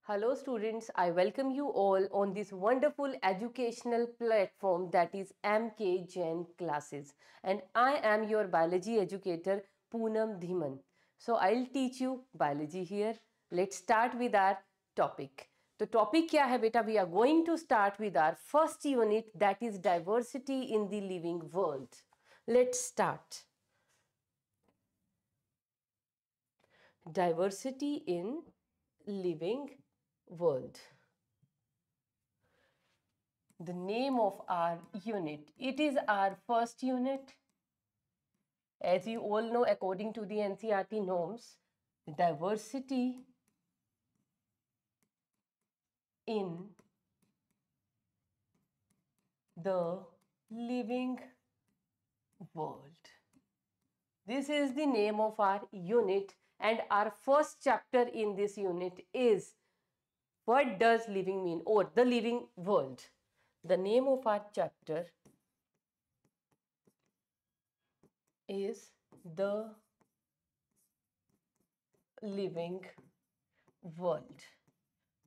Hello students, I welcome you all on this wonderful educational platform that is MK Jain Classes, and I am your biology educator Poonam Dhiman. So I'll teach you biology here. Let's start with our topic. तो topic क्या है बेटा? We are going to start with our first unit that is diversity in the living world. Let's start. Diversity in living world. The name of our unit, it is our first unit. As you all know, according to the NCERT norms, diversity in the living world. This is the name of our unit, and our first chapter in this unit is what does living mean, or the living world. The name of our chapter is the living world.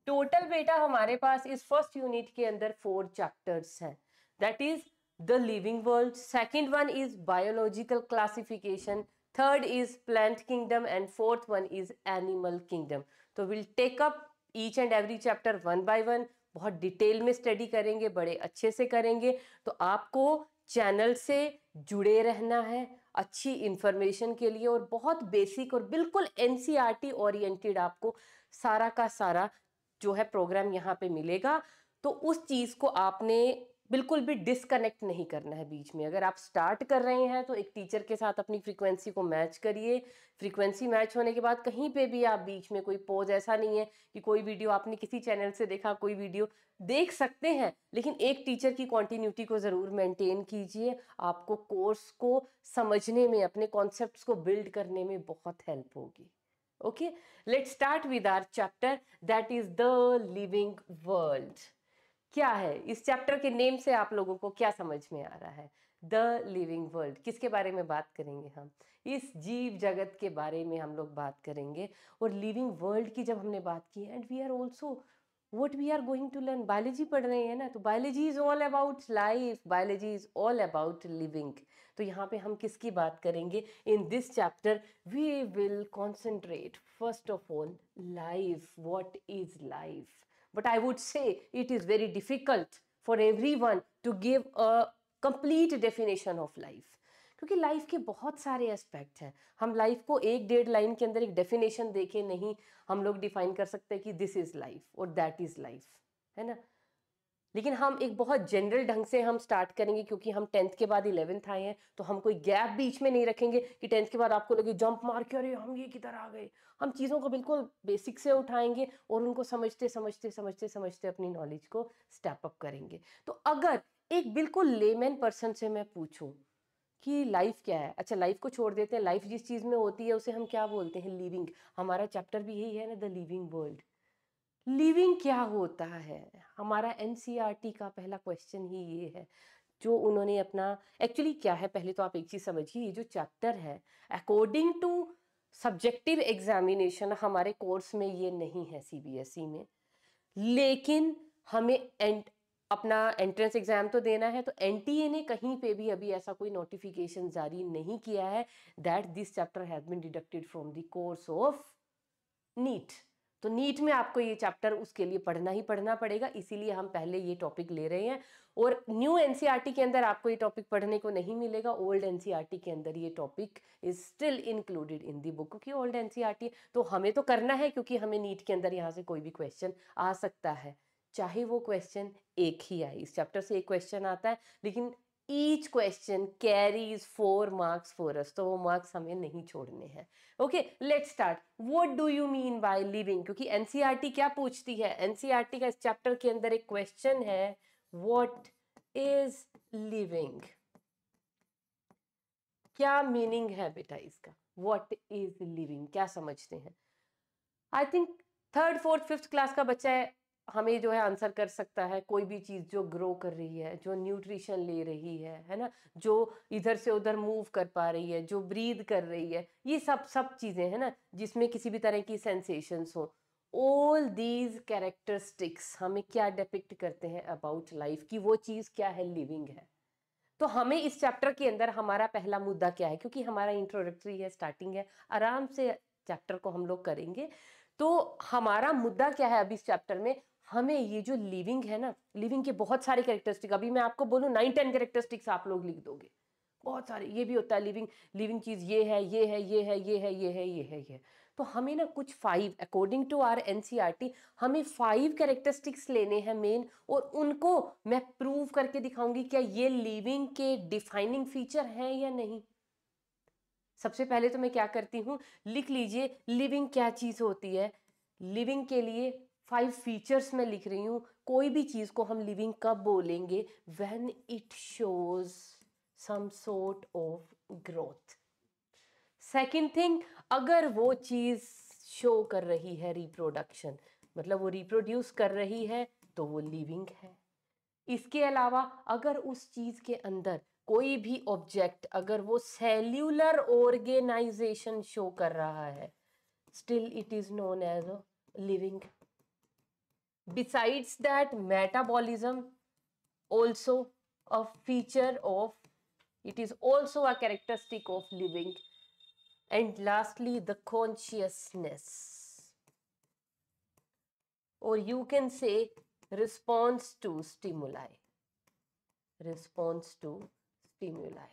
Total बेटा हमारे पास इस first unit के अंदर 4 chapters हैं. That is the living world, second one is biological classification, third is plant kingdom and fourth one is animal kingdom. तो will take up each and every chapter one by one. बहुत detail में study करेंगे, बड़े अच्छे से करेंगे. तो आपको चैनल से जुड़े रहना है अच्छी इंफॉर्मेशन के लिए, और बहुत बेसिक और बिल्कुल एनसीईआरटी ओरिएंटेड आपको सारा का सारा जो है प्रोग्राम यहाँ पे मिलेगा. तो उस चीज को आपने बिल्कुल भी डिस्कनेक्ट नहीं करना है बीच में. अगर आप स्टार्ट कर रहे हैं तो एक टीचर के साथ अपनी फ्रीक्वेंसी को मैच करिए. फ्रीक्वेंसी मैच होने के बाद कहीं पे भी आप बीच में कोई पॉज, ऐसा नहीं है कि कोई वीडियो आपने किसी चैनल से देखा, कोई वीडियो देख सकते हैं, लेकिन एक टीचर की कॉन्टिन्यूटी को जरूर मेंटेन कीजिए. आपको कोर्स को समझने में, अपने कॉन्सेप्ट्स को बिल्ड करने में बहुत हेल्प होगी. Okay, let's start with our chapter that is the living world. क्या है इस चैप्टर के नेम से आप लोगों को क्या समझ में आ रहा है? The living world. किसके बारे में बात करेंगे हम? इस जीव जगत के बारे में हम लोग बात करेंगे. और लिविंग वर्ल्ड की जब हमने बात की, and we are also what we are going to learn, biology पढ़ रहे हैं ना, तो biology is all about life, biology is all about living. तो यहाँ पे हम किसकी बात करेंगे? In this chapter we will concentrate first of all life. What is life? But I would say it is very difficult for everyone to give a complete definition of life, क्योंकि life के बहुत सारे aspect हैं. हम life को 1-1.5 line के अंदर एक डेफिनेशन देके नहीं हम लोग डिफाइन कर सकते कि दिस इज लाइफ और दैट इज लाइफ, है ना. लेकिन हम एक बहुत जनरल ढंग से हम स्टार्ट करेंगे, क्योंकि हम 10th के बाद 11th आए हैं, तो हम कोई गैप बीच में नहीं रखेंगे कि 10th के बाद आपको लगे जंप मार के अरे हम ये किधर आ गए. हम चीज़ों को बिल्कुल बेसिक से उठाएंगे और उनको समझते समझते समझते समझते अपनी नॉलेज को स्टेप अप करेंगे. तो अगर एक बिल्कुल लेमैन पर्सन से मैं पूछूं कि लाइफ क्या है, अच्छा लाइफ को छोड़ देते हैं, लाइफ जिस चीज में होती है उसे हम क्या बोलते हैं? लिविंग. हमारा चैप्टर भी यही है ना, द लिविंग वर्ल्ड. लिविंग क्या होता है? हमारा एनसीईआरटी का पहला क्वेश्चन ही ये है जो उन्होंने अपना. एक्चुअली क्या है, पहले तो आप एक चीज समझिए, ये जो चैप्टर है अकॉर्डिंग टू सब्जेक्टिव एग्जामिनेशन हमारे कोर्स में ये नहीं है सीबीएसई में, लेकिन हमें अपना एंट्रेंस एग्जाम तो देना है. तो एनटीए ने कहीं पे भी अभी ऐसा कोई नोटिफिकेशन जारी नहीं किया है that this chapter has been deducted from the course of NEET. तो नीट में आपको ये चैप्टर उसके लिए पढ़ना ही पढ़ना पड़ेगा, इसीलिए हम पहले ये टॉपिक ले रहे हैं. और न्यू एनसीईआरटी के अंदर आपको ये टॉपिक पढ़ने को नहीं मिलेगा. ओल्ड एनसीईआरटी के अंदर ये topic is still included in the book, क्योंकि ओल्ड एनसीईआरटी तो हमें तो करना है, क्योंकि हमें नीट के अंदर यहाँ से कोई भी क्वेश्चन आ सकता है, चाहे वो क्वेश्चन एक ही आए. इस चैप्टर से एक क्वेश्चन आता है, लेकिन each question carries 4 marks for us, तो वो मार्क्स हमें नहीं छोड़ने हैं. Okay, let's start. What do you mean by living? क्योंकि एनसीईआरटी क्या पूछती है, एनसीईआरटी का इस चैप्टर के अंदर एक क्वेश्चन है, व्हाट इज लिविंग? क्या मीनिंग है बेटा इसका? व्हाट इज लिविंग, क्या समझते हैं? I think 3rd 4th 5th class का बच्चा है, हमें जो है आंसर कर सकता है. कोई भी चीज जो ग्रो कर रही है, जो न्यूट्रिशन ले रही है ना, जो इधर से उधर मूव कर पा रही है, जो ब्रीद कर रही है, ये सब चीजें है ना जिसमें किसी भी तरह की सेंसेशंस हो, ऑल दीज कैरेक्टरिस्टिक्स हमें क्या डिपिक्ट करते हैं अबाउट लाइफ, कि वो चीज क्या है, लिविंग है। तो हमें इस चैप्टर के अंदर हमारा पहला मुद्दा क्या है, क्योंकि हमारा इंट्रोडक्टरी है, स्टार्टिंग है, आराम से चैप्टर को हम लोग करेंगे। तो हमारा मुद्दा क्या है अभी इस चैप्टर में, हमें ये जो लिविंग है ना, लिविंग के बहुत सारे कैरेक्टरिस्टिक, अभी मैं आपको बोलूं 9-10 कैरेक्टरिस्टिक्स आप लोग लिख दोगे, बहुत सारे। ये भी होता है लिविंग, लिविंग चीज ये है, ये है, ये है, ये है, ये है, ये है, ये। तो हमें ना कुछ 5 अकॉर्डिंग टू आवर एनसीईआरटी हमें 5 कैरेक्टरिस्टिक्स लेने हैं मेन, और उनको मैं प्रूव करके दिखाऊंगी क्या ये लिविंग के डिफाइनिंग फीचर हैं या नहीं। सबसे पहले तो मैं क्या करती हूँ, लिख लीजिए लिविंग क्या चीज होती है। लिविंग के लिए 5 फीचर्स मैं लिख रही हूँ। कोई भी चीज को हम लिविंग कब बोलेंगे, when it shows some sort of growth. Second thing, अगर वो चीज शो कर रही है रिप्रोडक्शन, मतलब वो रिप्रोड्यूस कर रही है, तो वो लिविंग है। इसके अलावा अगर उस चीज के अंदर कोई भी ऑब्जेक्ट, अगर वो सेल्यूलर ऑर्गेनाइजेशन शो कर रहा है, still it is known as a living. Besides that metabolism also a feature of, it is also a characteristic of living. And lastly, the consciousness, or you can say response to stimuli, response to stimuli.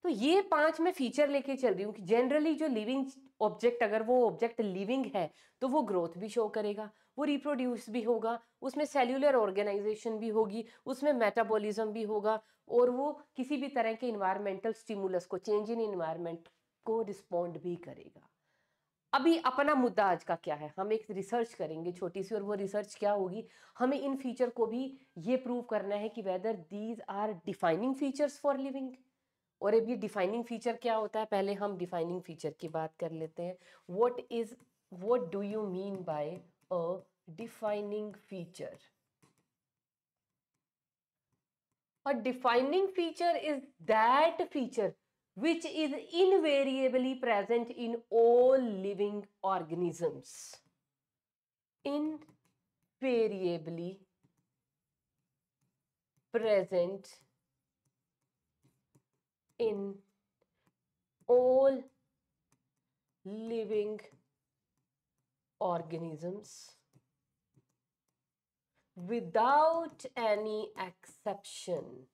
तो ये 5 मैं feature लेके चल रही हूँ कि generally जो living object, अगर वो ऑब्जेक्ट लिविंग है तो वो ग्रोथ भी शो करेगा, वो रिप्रोड्यूस भी होगा, उसमें सेल्यूलर ऑर्गेनाइजेशन भी होगी, उसमें मेटाबॉलिज्म भी होगा, और वो किसी भी तरह के इन्वायरमेंटल स्टिमुलस को, चेंज इन इन्वायरमेंट को रिस्पॉन्ड भी करेगा। अभी अपना मुद्दा आज का क्या है, हम एक रिसर्च करेंगे छोटी सी, और वो रिसर्च क्या होगी, हमें इन फीचर को भी ये प्रूव करना है कि whether these are defining features for living. और अब ये डिफाइनिंग फीचर क्या होता है, पहले हम डिफाइनिंग फीचर की बात कर लेते हैं। What do you mean by a defining feature? A defining feature is that feature which is invariably present in all living organisms. Invariably present in all living organisms without any exception.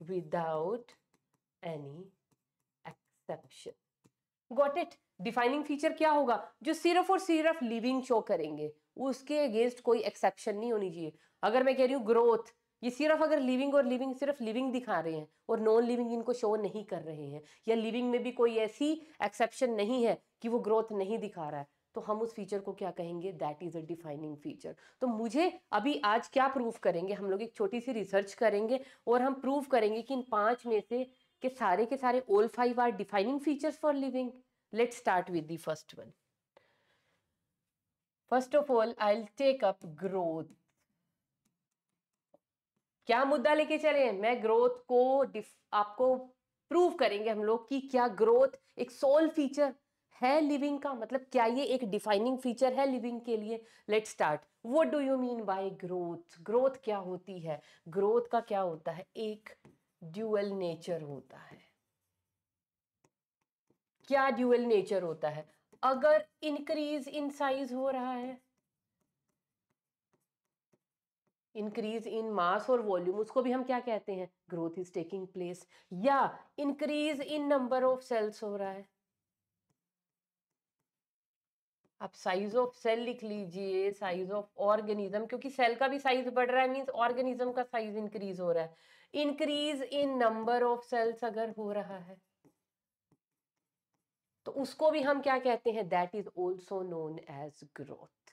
Without any exception. Got it? Defining feature क्या होगा, जो सिर्फ और सिर्फ living show करेंगे, उसके against कोई exception नहीं होनी चाहिए। अगर मैं कह रही हूँ ग्रोथ, ये सिर्फ अगर लिविंग और लिविंग, सिर्फ लिविंग दिखा रहे हैं और नॉन लिविंग इनको शो नहीं कर रहे हैं, या लिविंग में भी कोई ऐसी एक्सेप्शन नहीं है कि वो ग्रोथ नहीं दिखा रहा है, तो हम उस फीचर को क्या कहेंगे, that is a defining feature. तो मुझे अभी आज क्या प्रूव करेंगे, हम लोग एक छोटी सी रिसर्च करेंगे और हम प्रूव करेंगे कि इन 5 में से के सारे all 5 are defining features for living. Let's start with the first one. First of all, I'll take up growth. क्या मुद्दा लेके चले, मैं ग्रोथ को आपको प्रूव करेंगे हम लोग कि क्या ग्रोथ एक सोल फीचर है लिविंग का, मतलब क्या ये एक डिफाइनिंग फीचर है लिविंग के लिए। Let's start. What do you mean by growth? Growth क्या होती है? ग्रोथ का क्या होता है, एक ड्यूअल नेचर होता है। क्या ड्यूअल नेचर होता है? अगर इंक्रीज इन साइज हो रहा है, इंक्रीज इन मास और वॉल्यूम, उसको भी हम क्या कहते हैं, ग्रोथ इज टेकिंग प्लेस। या increase in number of cells हो रहा है, आप साइज ऑफ सेल लिख लीजिए, साइज ऑफ ऑर्गेनिज्म, क्योंकि सेल का भी साइज बढ़ रहा है, मींस ऑर्गेनिज्म का साइज इंक्रीज हो रहा है। Increase in number of cells अगर हो रहा है, तो उसको भी हम क्या कहते हैं, that is also known as growth.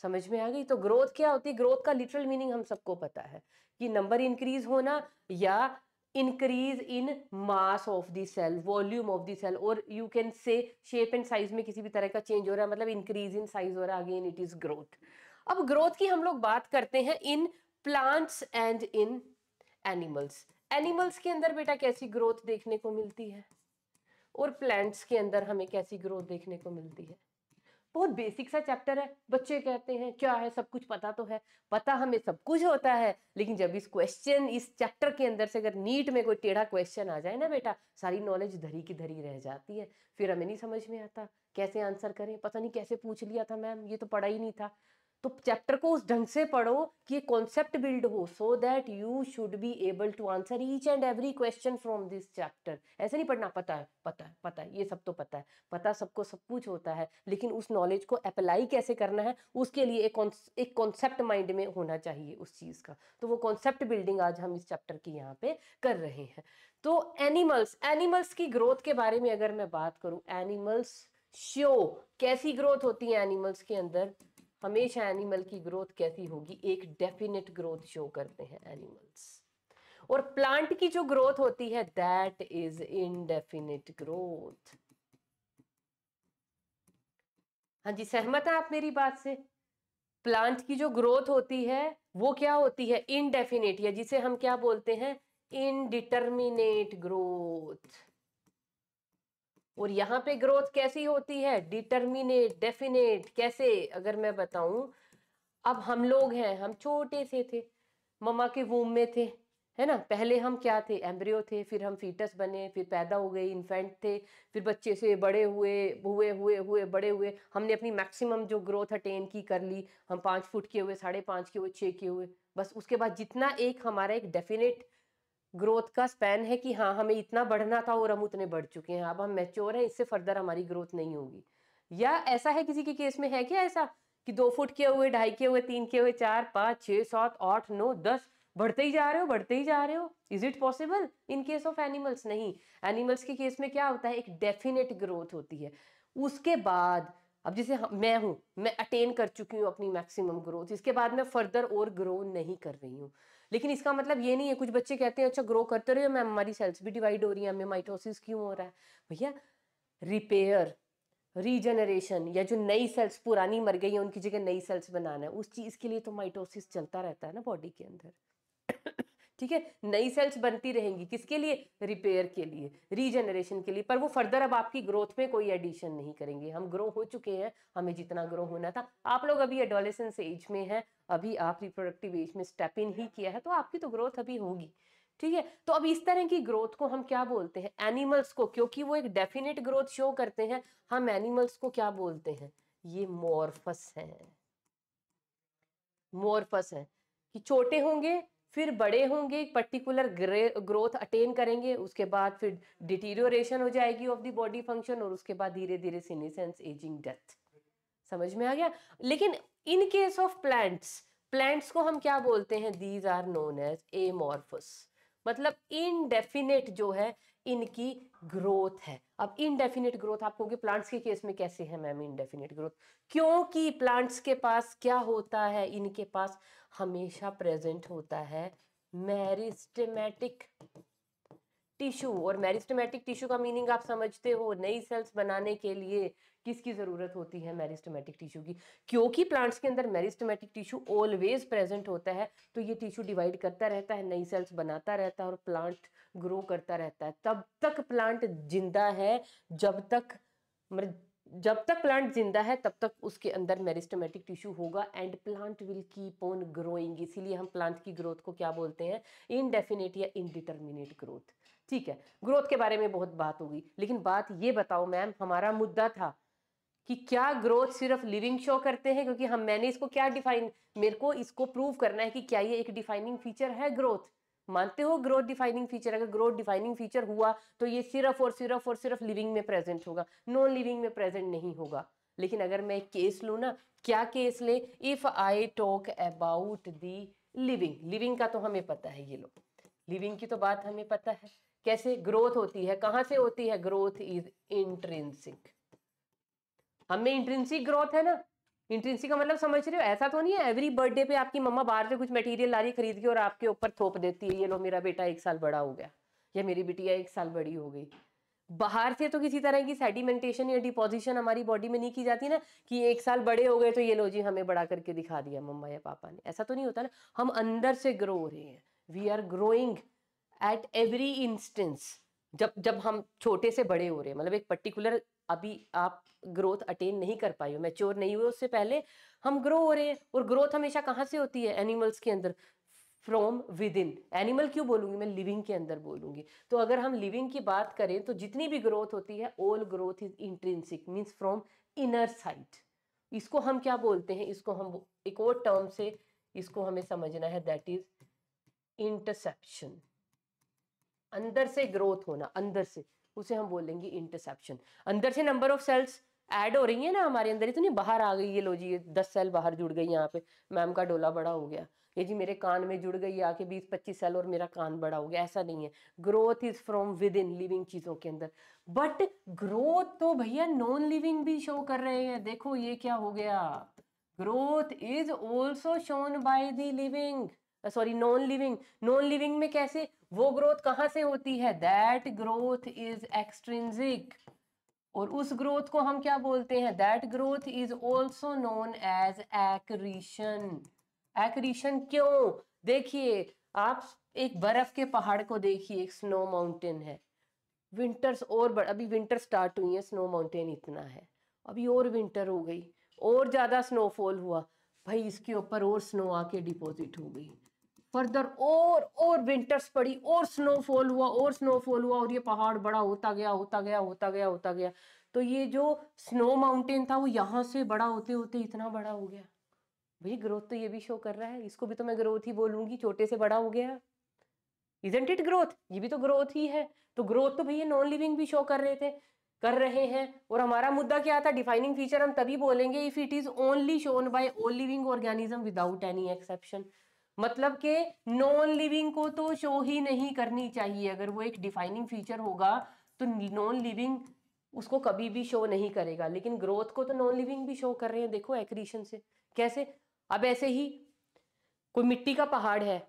समझ में आ गई? तो ग्रोथ क्या होती है, ग्रोथ का लिटरल मीनिंग हम सबको पता है कि नंबर इंक्रीज होना, या increase in mass of the cell, volume of the cell, और you can say shape and size में किसी भी तरह का चेंज हो रहा है, मतलब इंक्रीज इन साइज हो रहा है, अगेन इट इज ग्रोथ। अब ग्रोथ की हम लोग बात करते हैं in plants and in animals. Animals के अंदर बेटा कैसी ग्रोथ देखने को मिलती है, और प्लांट्स के अंदर हमें कैसी ग्रोथ देखने को मिलती है? बहुत बेसिक सा चैप्टर है। बच्चे कहते हैं क्या है, सब कुछ पता तो है। पता हमें सब कुछ होता है, लेकिन जब इस चैप्टर के अंदर से अगर नीट में कोई टेढ़ा क्वेश्चन आ जाए ना बेटा, सारी नॉलेज धरी की धरी रह जाती है। फिर हमें नहीं समझ में आता कैसे आंसर करें, पता नहीं कैसे पूछ लिया था मैम, ये तो पढ़ा ही नहीं था। तो चैप्टर को उस ढंग से पढ़ो कि ये कॉन्सेप्ट बिल्ड हो, so that you should be able to answer each and every question from this chapter. ऐसे नहीं पढ़ना पता है पता है पता है, ये सब तो पता है, पता सबको सब कुछ होता है, लेकिन उस नॉलेज को अप्लाई कैसे करना है उसके लिए एक कॉन्सेप्ट माइंड में होना चाहिए उस चीज का। तो वो कॉन्सेप्ट बिल्डिंग आज हम इस चैप्टर की यहाँ पे कर रहे हैं। तो एनिमल्स की ग्रोथ के बारे में अगर मैं बात करूं, एनिमल्स शो कैसी ग्रोथ होती है एनिमल्स के अंदर। हमेशा एनिमल की ग्रोथ कैसी होगी, एक डेफिनेट ग्रोथ शो करते हैं एनिमल्स। और प्लांट की जो ग्रोथ होती है दैट इज इनडेफिनिट ग्रोथ। हाँ जी, सहमत है आप मेरी बात से? प्लांट की जो ग्रोथ होती है वो क्या होती है, इनडेफिनेट, या जिसे हम क्या बोलते हैं, इनडिटर्मिनेट ग्रोथ। और यहाँ पे ग्रोथ कैसी होती है, डिटर्मिनेट, डेफिनेट। कैसे, अगर मैं बताऊं, अब हम लोग हैं, हम छोटे से थे, मम्मा के वूम में थे, है ना। पहले हम क्या थे, एम्ब्रियो थे, फिर हम फीटस बने, फिर पैदा हो गए, इन्फेंट थे, फिर बच्चे से बड़े हुए हुए हुए हुए बड़े हुए, हमने अपनी मैक्सिमम जो ग्रोथ अटेन की कर ली, हम 5 फुट के हुए, 5.5 के हुए, 6 के हुए। बस उसके बाद जितना एक हमारा एक डेफिनेट ग्रोथ का स्पैन है कि हाँ हमें इतना बढ़ना था और हम उतने बढ़ चुके हैं, अब हम मैच्योर हैं, इससे फर्दर हमारी ग्रोथ नहीं होगी। या ऐसा है किसी के केस में, है क्या ऐसा कि 2 फुट के हुए, 2.5 के हुए, 3 के हुए, 4, 5, 6, 7, 8, 9, 10 बढ़ते ही जा रहे हो, बढ़ते ही जा रहे हो? Is it possible in case of animals? नहीं। एनिमल्स के केस में क्या होता है, एक डेफिनेट ग्रोथ होती है। उसके बाद अब जैसे मैं हूं, मैं अटेन कर चुकी हूँ अपनी मैक्सिमम ग्रोथ, इसके बाद मैं फर्दर और ग्रो नहीं कर रही हूँ। लेकिन इसका मतलब ये नहीं है, कुछ बच्चे कहते हैं अच्छा ग्रो करते रहो मैम, हमारी सेल्स भी डिवाइड हो रही है, हमें माइटोसिस क्यों हो रहा है? भैया, रिपेयर, रीजनरेशन, या जो नई सेल्स पुरानी मर गई है उनकी जगह नई सेल्स बनाना है, उस चीज के लिए तो माइटोसिस चलता रहता है ना बॉडी के अंदर। ठीक है, नई सेल्स बनती रहेंगी, किसके लिए, रिपेयर के लिए, रीजनरेशन के लिए, पर वो फर्दर अब आपकी ग्रोथ में कोई एडिशन नहीं करेंगे। हम ग्रो हो चुके हैं, हमें जितना ग्रो होना था। आप लोग अभी एडोलेसेंस एज में है, अभी आप रिप्रोडक्टिव एज में स्टेप इन ही किया है, तो आपकी तो ग्रोथ अभी होगी। ठीक है, तो अब इस तरह की ग्रोथ को हम क्या बोलते हैं, एनिमल्स को, क्योंकि वो एक डेफिनेट ग्रोथ शो करते हैं, हम एनिमल्स को क्या बोलते हैं, ये मॉर्फस हैं। मोरफस है कि छोटे होंगे, फिर बड़े होंगे, एक पर्टिकुलर ग्रोथ अटेन करेंगे, उसके बाद फिर डिटीरियोरेशन हो जाएगी ऑफ द बॉडी फंक्शन, और उसके बाद धीरे धीरे सीनेसेंस, एजिंग, डेथ। समझ में आ गया? लेकिन इन केस ऑफ प्लांट्स को हम क्या बोलते हैं, these are known as amorphous. मतलब इनडेफिनेट जो है इनकी ग्रोथ है। अब इनडेफिनेट ग्रोथ आप कहोगे प्लांट्स के केस में कैसे है मैम इनडेफिनेट ग्रोथ? क्योंकि प्लांट्स के पास क्या होता है, इनके पास हमेशा प्रेजेंट होता है मेरिस्टेमेटिक टिश्यू। और मेरिस्टेमेटिक टिश्यू का मीनिंग आप समझते हो, नई सेल्स बनाने के लिए किसकी जरूरत होती है, मेरिस्टेमेटिक टिश्यू की। क्योंकि प्लांट्स के अंदर मेरिस्टेमेटिक टिश्यू ऑलवेज प्रेजेंट होता है, तो ये टिश्यू डिवाइड करता रहता है, नई सेल्स बनाता रहता है, और प्लांट ग्रो करता रहता है। तब तक प्लांट जिंदा है, जब तक जब तक प्लांट जिंदा है तब तक उसके अंदर मेरिस्टेमेटिक टिश्यू होगा, and plant will keep on growing. इसीलिए हम प्लांट की ग्रोथ को क्या बोलते हैं, इनडेफिनेट या इनडिटर्मिनेट ग्रोथ। ठीक है, ग्रोथ के बारे में बहुत बात होगी, लेकिन बात ये बताओ मैम, हमारा मुद्दा था कि क्या ग्रोथ सिर्फ लिविंग शो करते हैं, क्योंकि मैंने इसको क्या डिफाइन, मेरे को इसको प्रूव करना है कि क्या ये एक डिफाइनिंग फीचर है ग्रोथ। मानते हो ग्रोथ डिफाइनिंग फीचर? अगर ग्रोथ डिफाइनिंग फीचर हुआ तो ये सिर्फ लिविंग में प्रेजेंट होगा, नॉन लिविंग में प्रेजेंट नहीं होगा। लेकिन अगर मैं एक केस लू ना, क्या केस ले, if I talk about the living का तो हमें पता है, ये लो लिविंग की तो बात हमें पता है, कैसे ग्रोथ होती है, कहां से होती है, ग्रोथ इज इंट्रिंसिक। हमें इंट्रिंसिक ग्रोथ है ना, इंट्रिंसिक का मतलब समझ रहे हो, ऐसा तो नहीं है एवरी बर्थडे पे आपकी मम्मा बाहर से कुछ मटेरियल ला रही खरीद के और आपके ऊपर थोप देती है, ये लो मेरा बेटा 1 साल बड़ा हो गया, या मेरी बिटिया 1 साल बड़ी हो गई। बाहर से तो किसी तरह की सेडिमेंटेशन या डिपोजिशन हमारी बॉडी में नहीं की जाती ना, कि 1 साल बड़े हो गए तो ये लो जी हमें बड़ा करके दिखा दिया मम्मा या पापा ने, ऐसा तो नहीं होता ना। हम अंदर से ग्रो हो रहे हैं, we are growing at every instance. जब जब हम छोटे से बड़े हो रहे हैं, मतलब एक पर्टिकुलर, अभी आप ग्रोथ अटेन नहीं कर पाए हो, मैच्योर नहीं हुए, उससे पहले हम ग्रो हो रहे हैं। और ग्रोथ हमेशा कहाँ से होती है? एनिमल्स के अंदर, फ्रॉम विद इन। एनिमल क्यों बोलूंगी मैं, लिविंग के अंदर बोलूंगी। तो अगर हम लिविंग की बात करें तो जितनी भी ग्रोथ होती है, all growth is intrinsic, means from inner side. इसको हम क्या बोलते हैं? इसको हम एक और टर्म से इसको हमें समझना है, दैट इज इंटरसेप्शन। अंदर से ग्रोथ होना, अंदर से, उसे हम बोलेंगे इंटरसेप्शन। अंदर से नंबर ऑफ सेल्स ऐड हो रही है ना हमारे अंदर, इतनी बाहर आ गई है, लो जी ये 10 सेल बाहर जुड़ गई, यहाँ पे मैम का डोला बड़ा हो गया, ये जी मेरे कान में जुड़ गई आके 20-25 सेल और मेरा कान बड़ा हो गया, ऐसा नहीं है। Growth is from with in, living चीजों के अंदर। बट ग्रोथ तो भैया नॉन लिविंग भी शो कर रहे हैं, देखो ये क्या हो गया, growth is also shown by the living, sorry non living. Non living में कैसे? वो ग्रोथ कहाँ से होती है? That growth is extrinsic. और उस ग्रोथ को हम क्या बोलते हैं? That growth is also known as accretion. Accretion क्यों? देखिए, आप एक बर्फ के पहाड़ को देखिए, एक स्नो माउंटेन है, विंटर्स और अभी विंटर स्टार्ट हुई है, स्नो माउंटेन इतना है, अभी और विंटर हो गई, और ज्यादा स्नोफॉल हुआ, भाई इसके ऊपर और स्नो आके डिपॉजिट हो गई, फर्दर और विंटर्स पड़ी, और स्नोफॉल हुआ, और स्नोफॉल हुआ, और ये पहाड़ बड़ा होता गया, होता गया, होता गया, होता गया। तो ये जो स्नो माउंटेन था वो यहाँ से बड़ा होते होते इतना बड़ा हो गया। भाई ग्रोथ तो ये भी शो कर रहा है, इसको भी तो मैं ग्रोथ ही बोलूंगी, छोटे से बड़ा हो गया, इजंट इट ग्रोथ? ये भी तो ग्रोथ ही है। तो ग्रोथ तो भैया नॉन लिविंग भी शो कर रहे थे, कर रहे हैं। और हमारा मुद्दा क्या था? डिफाइनिंग फीचर हम तभी बोलेंगे if it is only shown by all living organism without any exception. मतलब के नॉन लिविंग को तो शो ही नहीं करनी चाहिए, अगर वो एक डिफाइनिंग फीचर होगा तो नॉन लिविंग उसको कभी भी शो नहीं करेगा। लेकिन ग्रोथ को तो नॉन लिविंग भी शो कर रहे हैं, देखो एक्रीशन से कैसे। अब ऐसे ही कोई मिट्टी का पहाड़ है,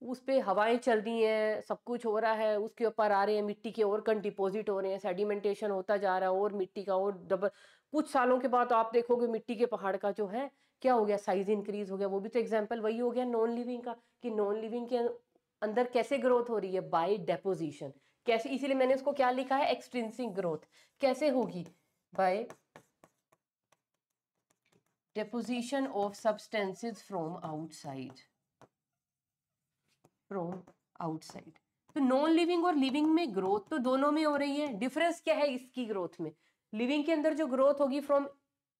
उस पे हवाएं चल रही हैं, सब कुछ हो रहा है, उसके ऊपर आ रहे हैं मिट्टी के और कण डिपॉजिट हो रहे हैं, सेडिमेंटेशन होता जा रहा है, और मिट्टी का और डबल, कुछ सालों के बाद आप देखोगे मिट्टी के पहाड़ का जो है क्या हो गया, साइज इंक्रीज हो गया। वो भी तो एग्जाम्पल वही हो गया नॉन लिविंग का, कि नॉन लिविंग के अंदर कैसे ग्रोथ हो रही है? By deposition. कैसे? इसीलिए मैंने उसको क्या लिखा है? Extrinsic growth. कैसे होगी? By deposition of substances from outside, from outside. तो नॉन लिविंग और लिविंग में ग्रोथ तो दोनों में हो रही है, डिफरेंस क्या है इसकी ग्रोथ में? लिविंग के अंदर जो ग्रोथ होगी फ्रॉम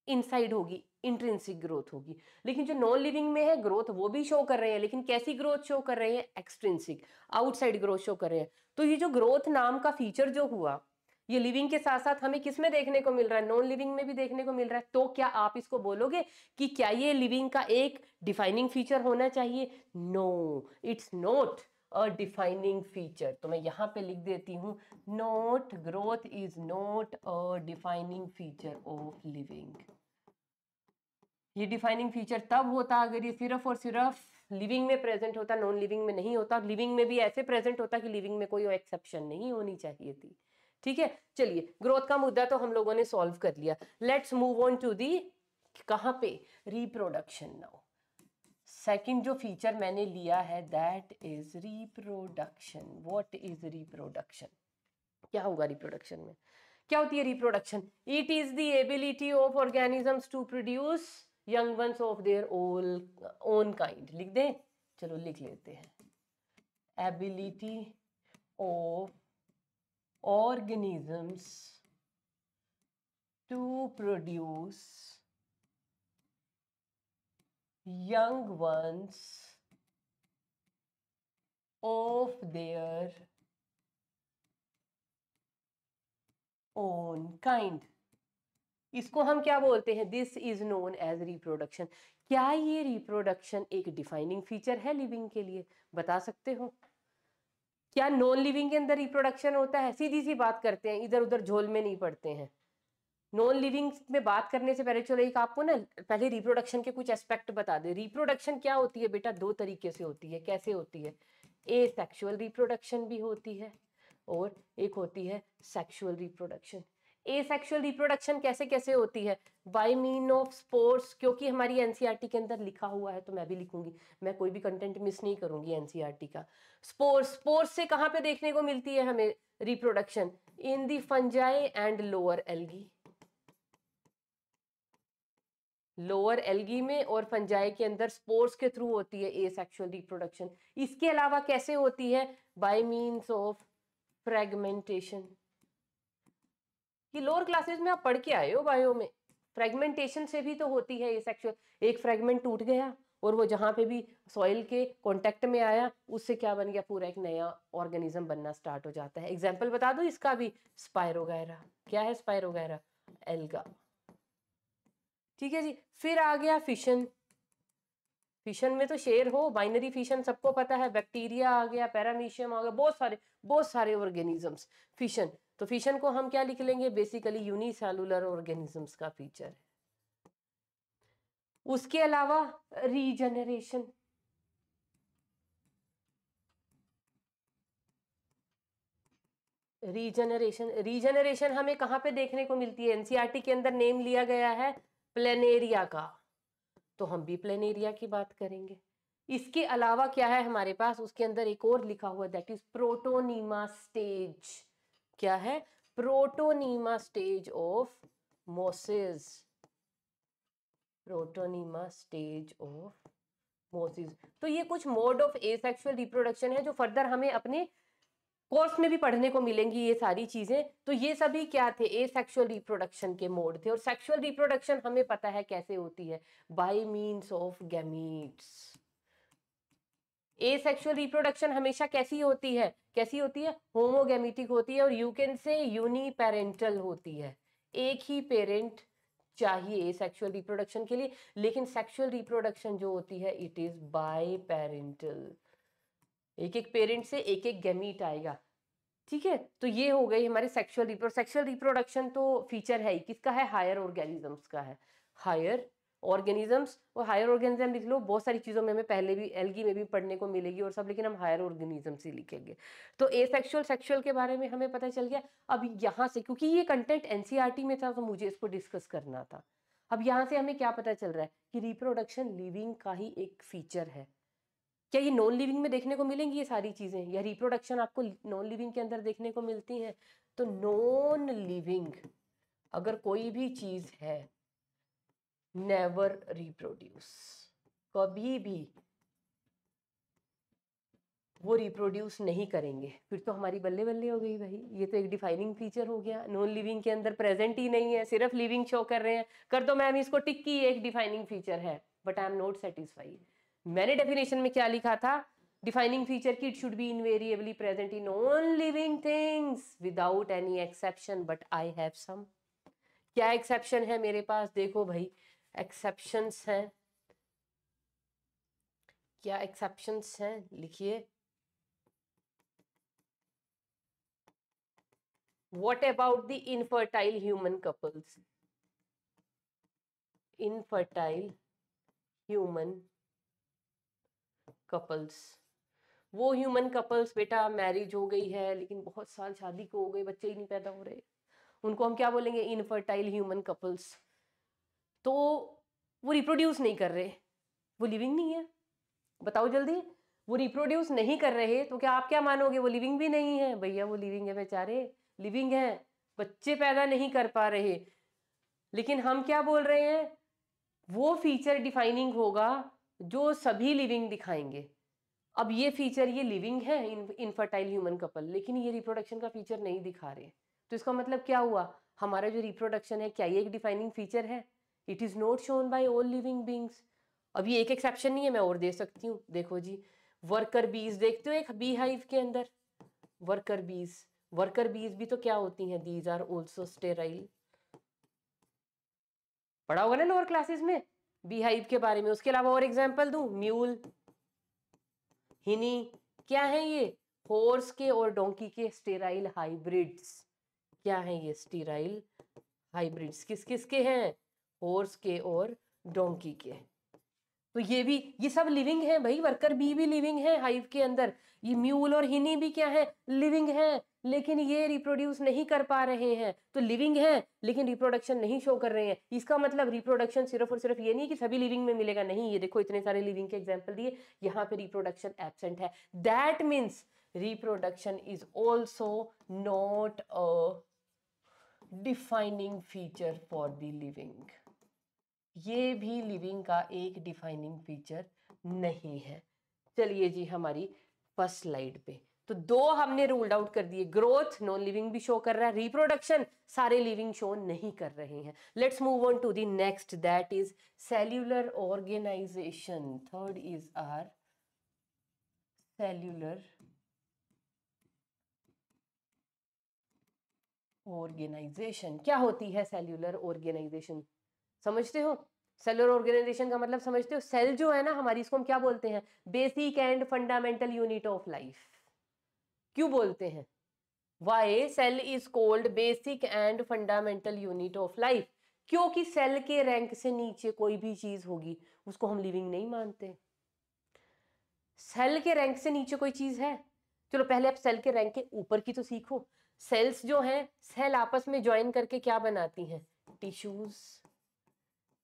इनसाइड होगी, इंट्रिंसिक ग्रोथ होगी। लेकिन जो नॉन लिविंग में है ग्रोथ, वो भी शो कर रहे हैं, लेकिन कैसी ग्रोथ शो कर रहे हैं? एक्सट्रिंसिक, आउटसाइड ग्रोथ शो कर रहे हैं। तो ये जो ग्रोथ नाम का फीचर जो हुआ, ये लिविंग के साथ साथ हमें किस में देखने को मिल रहा है? नॉन लिविंग में भी देखने को मिल रहा है। तो क्या आप इसको बोलोगे कि क्या ये लिविंग का एक डिफाइनिंग फीचर होना चाहिए? No, it's not a defining feature. तो मैं यहां पे लिख देती हूं, note, growth is not a defining feature of living. ये डिफाइनिंग फीचर तब होता अगर ये सिर्फ और सिर्फ लिविंग में प्रेजेंट होता, नॉन लिविंग में नहीं होता। लिविंग में भी ऐसे प्रेजेंट होता कि लिविंग में कोई एक्सेप्शन नहीं होनी चाहिए थी। ठीक है, चलिए ग्रोथ का मुद्दा तो हम लोगों ने सॉल्व कर लिया। Let's move on to the, कहां पे? रिप्रोडक्शन। नाउ सेकंड जो फीचर मैंने लिया है that is reproduction. What is reproduction? क्या होगा रिप्रोडक्शन में? क्या होती है reproduction? It is the ability of organisms to produce young ones of their own kind. लिख दें? चलो लिख लेते हैं, ability of organisms to produce young ones of their own kind। इसको हम क्या बोलते हैं? This is known as reproduction. क्या ये रिप्रोडक्शन एक डिफाइनिंग फीचर है लिविंग के लिए? बता सकते हो? क्या नॉन लिविंग के अंदर रिप्रोडक्शन होता है? सीधी सी बात करते हैं, इधर उधर झोल में नहीं पड़ते हैं। नॉन लिविंग में बात करने से पहले चलो एक आपको ना पहले रिप्रोडक्शन के कुछ एस्पेक्ट बता दे। रिप्रोडक्शन क्या होती है बेटा? दो तरीके से होती है। कैसे होती है? ए सेक्सुअल रिप्रोडक्शन भी होती है और एक होती है सेक्सुअल रिप्रोडक्शन। एसेक्सुअल रिप्रोडक्शन कैसे कैसे होती है? बाय मीन ऑफ स्पोर्स, क्योंकि हमारी एनसीईआरटी के अंदर लिखा हुआ है तो मैं भी लिखूंगी, मैं कोई भी कंटेंट मिस नहीं करूंगी एनसीईआरटी का। स्पोर्स, स्पोर्स से कहां पे देखने को मिलती है हमें reproduction? In the fungi and lower algae. Lower algae में और फंजाई के अंदर स्पोर्स के थ्रू होती है एसेक्सुअल रिप्रोडक्शन। इसके अलावा कैसे होती है? Bye means of fragmentation. ये लोअर क्लासेस में आप पढ़ के आए हो बायो में, फ्रेगमेंटेशन से भी तो होती है एसेक्सुअल। एक फ्रेगमेंट टूट गया और वो जहां पे भी सॉइल के कांटेक्ट में आया उससे क्या बन गया? पूरा एक नया ऑर्गेनिज्म बनना स्टार्ट हो जाता है। एग्जाम्पल बता दो इसका भी, स्पाइरोगैरा। क्या है स्पाइरोगैरा? एल्गा। ठीक है जी। फिर आ गया फिशन। फिशन में तो शेर हो, बाइनरी फिशन सबको पता है, बैक्टीरिया आ गया, पैरामीशियम आ गया, बहुत सारे ऑर्गेनिजम्स। फिशन, तो फिशन को हम क्या लिख लेंगे? बेसिकली यूनिसेलुलर ऑर्गेनिजम्स का फीचर है। उसके अलावा रीजनरेशन, रीजनरेशन हमें कहां पे देखने को मिलती है? एनसीईआरटी के अंदर नेम लिया गया है प्लेनेरिया का, तो हम भी प्लेनेरिया की बात करेंगे। इसके अलावा क्या है हमारे पास? उसके अंदर एक और लिखा हुआ, दैट इज प्रोटोनीमा स्टेज। क्या है? Protonema stage of Moses. Protonema stage of Moses. तो ये कुछ मोड ऑफ एसेक्सुअल रिप्रोडक्शन है जो फर्दर हमें अपने कोर्स में भी पढ़ने को मिलेंगी ये सारी चीजें। तो ये सभी क्या थे? एसेक्सुअल रिप्रोडक्शन के मोड थे। और सेक्सुअल रिप्रोडक्शन हमें पता है कैसे होती है, bye means of gametes. Asexual reproduction हमेशा कैसी होती है? कैसी होती है? होमोगैमेटिक होती है, और यू कैन से यूनिपेरेंटल होती है। एक ही पेरेंट चाहिए एसेक्सुअल रिप्रोडक्शन के लिए। लेकिन सेक्सुअल रिप्रोडक्शन जो होती है इट इज बाय पेरेंटल, एक एक पेरेंट से एक एक गैमीट आएगा। ठीक है, तो ये हो गई हमारी सेक्सुअल रिप्रोडक्शन तो फीचर है ही किसका है? हायर ऑर्गेनिजम्स का है। हायर ऑर्गेनिजम्स, और हायर ऑर्गेनिज्म लिख लो, बहुत सारी चीजों में हमें पहले भी एल्गी में भी पढ़ने को मिलेगी और सब, लेकिन हम हायर ऑर्गेनिजम्स ही लिखेंगे। तो एसेक्सुअल सेक्सुअल के बारे में हमें पता चल गया। अब यहाँ से, क्योंकि ये कंटेंट एनसीईआरटी में था तो मुझे इसको डिस्कस करना था। अब यहाँ से हमें क्या पता चल रहा है कि रिप्रोडक्शन लिविंग का ही एक फीचर है। क्या ये नॉन लिविंग में देखने को मिलेंगी ये सारी चीजें, या रिप्रोडक्शन आपको नॉन लिविंग के अंदर देखने को मिलती हैं? तो नॉन लिविंग अगर कोई भी चीज है, नेवर रिप्रोड्यूस, कभी भी वो रिप्रोड्यूस नहीं करेंगे, फिर तो हमारी बल्ले बल्ले हो गई भाई। ये तो एक डिफाइनिंग फीचर हो गया, नॉन लिविंग के अंदर प्रेजेंट ही नहीं है, सिर्फ लिविंग शो कर रहे हैं। कर दो मैम इसको टिक की एक डिफाइनिंग फीचर है, but I am not satisfied. मैंने डेफिनेशन में क्या लिखा था? डिफाइनिंग फीचर की it should be invariably present in all living things without any exception, but I have some. क्या एक्सेप्शन है मेरे पास? देखो भाई, एक्सेप्शंस हैं। क्या एक्सेप्शंस हैं? लिखिए। What about the infertile human couples? Infertile human couples, वो ह्यूमन कपल्स बेटा मैरिज हो गई है लेकिन बहुत साल शादी को हो गए, बच्चे ही नहीं पैदा हो रहे, उनको हम क्या बोलेंगे? Infertile human couples. तो वो रिप्रोड्यूस नहीं कर रहे, वो लिविंग नहीं है। बताओ जल्दी, वो रिप्रोड्यूस नहीं कर रहे तो क्या आप क्या मानोगे? वो लिविंग भी नहीं है? भैया वो लिविंग है बेचारे, लिविंग है, बच्चे पैदा नहीं कर पा रहे। लेकिन हम क्या बोल रहे हैं? वो फीचर डिफाइनिंग होगा जो सभी लिविंग दिखाएंगे। अब ये फीचर, ये लिविंग है इनफर्टाइल ह्यूमन कपल, लेकिन ये रिप्रोडक्शन का फीचर नहीं दिखा रहे। तो इसका मतलब क्या हुआ? हमारा जो रिप्रोडक्शन है क्या ये एक डिफाइनिंग फीचर है? It is not shown by all living beings. अब ये एक एक्सेप्शन नहीं है, मैं और दे सकती हूँ। देखो जी, वर्कर बीज देखते हो एक बी हाइव के अंदर, वर्कर बीज भी तो क्या होती हैं? These are also sterile. पढ़ा होगा ना लोअर क्लासेस में बी हाइव के बारे में। उसके अलावा और एग्जांपल दूं, म्यूल, हिनी, क्या है ये? हॉर्स के और डोंकी के स्टेराइल हाइब्रिड्स। क्या है ये? स्टेराइल हाइब्रिड्स किस किस के हैं? हॉर्स के और डोंकी के। तो ये सब लिविंग है भाई, वर्कर बी भी लिविंग है हाइव के अंदर, ये म्यूल और हिनी भी क्या है? लिविंग है। लेकिन ये रिप्रोड्यूस नहीं कर पा रहे हैं, तो लिविंग है लेकिन रिप्रोडक्शन नहीं शो कर रहे हैं। इसका मतलब रिप्रोडक्शन सिर्फ और सिर्फ ये नहीं कि सभी लिविंग में मिलेगा, नहीं, ये देखो इतने सारे लिविंग के एग्जांपल दिए, यहाँ पे रिप्रोडक्शन एब्सेंट है। That means reproduction is also not a defining feature for the living. ये भी लिविंग का एक डिफाइनिंग फीचर नहीं है। चलिए जी हमारी फर्स्ट स्लाइड पे, तो दो हमने रूल्ड आउट कर दिए, ग्रोथ नॉन लिविंग भी शो कर रहा है, रिप्रोडक्शन सारे लिविंग शो नहीं कर रहे हैं। Let's move on to the next, that is cellular organisation. Third is our cellular organisation. क्या होती है सेल्यूलर ऑर्गेनाइजेशन, समझते हो? सेलुलर ऑर्गेनाइजेशन का मतलब समझते हो? सेल जो है ना हमारी, इसको हम क्या बोलते हैं? Basic and fundamental unit of life. क्यों बोलते हैं? Why cell is called basic and fundamental unit of life? क्योंकि सेल के रैंक से नीचे कोई भी चीज होगी उसको हम लिविंग नहीं मानते। सेल के रैंक से नीचे कोई चीज है? चलो पहले आप सेल के रैंक के ऊपर की तो सीखो। सेल्स जो हैं, सेल आपस में ज्वाइन करके क्या बनाती हैं? टिश्यूज।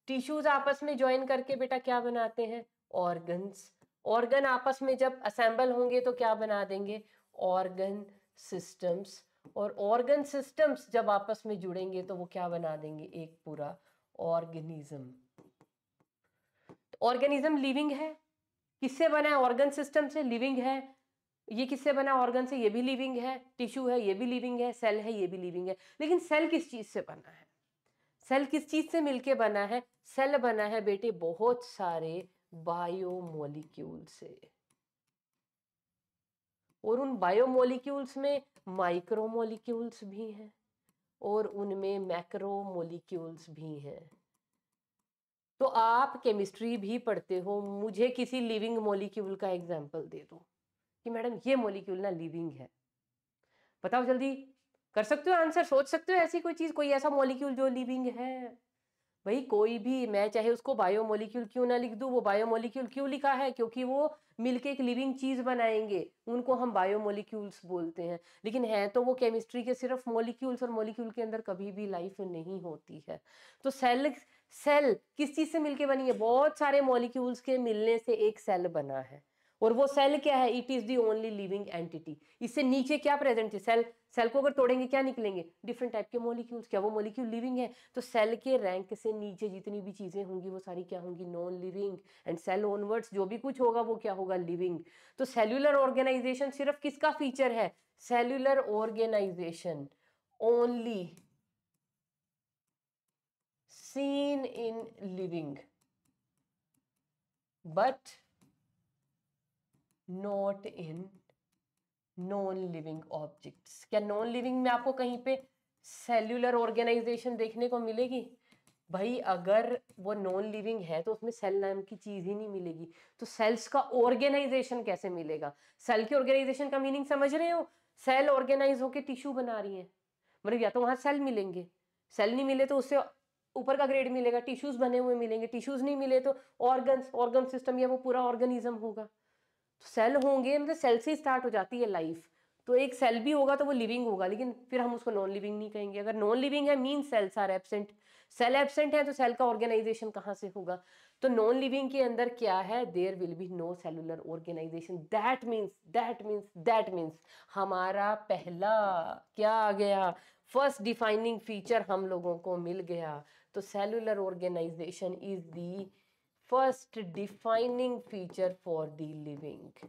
टिश्यूज आपस में ज्वाइन करके बेटा क्या बनाते हैं? ऑर्गन्स। ऑर्गन आपस में जब असेंबल होंगे तो क्या बना देंगे? Organ systems. और ऑर्गन सिस्टम्स जब आपस में जुड़ेंगे तो वो क्या बना देंगे? एक पूरा ऑर्गेनिज्म। ऑर्गेनिज्म लिविंग है। किससे बना है? ऑर्गन सिस्टम से, लिविंग है। ये किससे बना? ऑर्गन से, ये भी लिविंग है। टिश्यू है, ये भी लिविंग है। सेल है, ये भी लिविंग है। लेकिन सेल किस चीज से बना है? सेल किस चीज से मिलके बना है? सेल बना है बेटे बहुत सारे बायोमोलिक्यूल से, और उन बायोमोलिक्यूल्स में माइक्रोमोलिक्यूल्स भी हैं और उनमें मैक्रोमोलिक्यूल्स भी हैं। तो आप केमिस्ट्री भी पढ़ते हो, मुझे किसी लिविंग मॉलिक्यूल का एग्जांपल दे दो कि मैडम ये मॉलिक्यूल ना लिविंग है, बताओ जल्दी। कर सकते हो आंसर? सोच सकते हो ऐसी कोई चीज, कोई ऐसा मॉलिक्यूल जो लिविंग है? भाई कोई भी, मैं चाहे उसको बायोमोलिक्यूल क्यों ना लिख दूं, वो बायोमोलिक्यूल क्यों लिखा है? क्योंकि वो मिलके एक लिविंग चीज बनाएंगे, उनको हम बायोमोलिक्यूल्स बोलते हैं। लेकिन है तो वो केमिस्ट्री के सिर्फ मॉलिक्यूल्स, और मॉलिक्यूल के अंदर कभी भी लाइफ नहीं होती है। तो सेल, सेल किस चीज से मिलके बनी है? बहुत सारे मॉलिक्यूल्स के मिलने से एक सेल बना है। और वो सेल क्या है? It is the only living entity. इससे नीचे क्या प्रेजेंट है? सेल। सेल को अगर तोड़ेंगे क्या निकलेंगे? डिफरेंट टाइप के मॉलिक्यूल्स। क्या वो मॉलिक्यूल लिविंग है? तो सेल के रैंक से नीचे जितनी भी चीजें होंगी वो सारी क्या होंगी? Non living. And cell onwards जो भी कुछ होगा वो क्या होगा? लिविंग। तो सेल्यूलर ऑर्गेनाइजेशन सिर्फ किसका फीचर है? Cellular organisation only seen in living but not in non living objects. क्या नॉन लिविंग में आपको कहीं पे सेल्यूलर ऑर्गेनाइजेशन देखने को मिलेगी? भाई अगर वो नॉन लिविंग है तो उसमें सेल नाम की चीज ही नहीं मिलेगी, तो सेल्स का ऑर्गेनाइजेशन कैसे मिलेगा? सेल के ऑर्गेनाइजेशन का मीनिंग समझ रहे हो? सेल ऑर्गेनाइज होके टिश्यू बना रही है, मतलब या तो वहां सेल मिलेंगे, सेल नहीं मिले तो उससे ऊपर का ग्रेड मिलेगा, टिश्यूज बने हुए मिलेंगे, टिश्यूज नहीं मिले तो ऑर्गन्स, ऑर्गन सिस्टम या वो पूरा ऑर्गेनिज्म होगा। तो सेल होंगे, मतलब सेल से स्टार्ट हो जाती है लाइफ। तो एक सेल भी होगा तो वो लिविंग होगा, लेकिन फिर हम उसको नॉन लिविंग नहीं कहेंगे। अगर नॉन लिविंग है mean cells are absent. Cell absent है तो सेल का ऑर्गेनाइजेशन कहाँ से होगा? तो नॉन लिविंग के अंदर क्या है? There will be no cellular organisation. That means हमारा पहला क्या आ गया? फर्स्ट डिफाइनिंग फीचर हम लोगों को मिल गया। तो cellular organisation is the first defining feature for the living.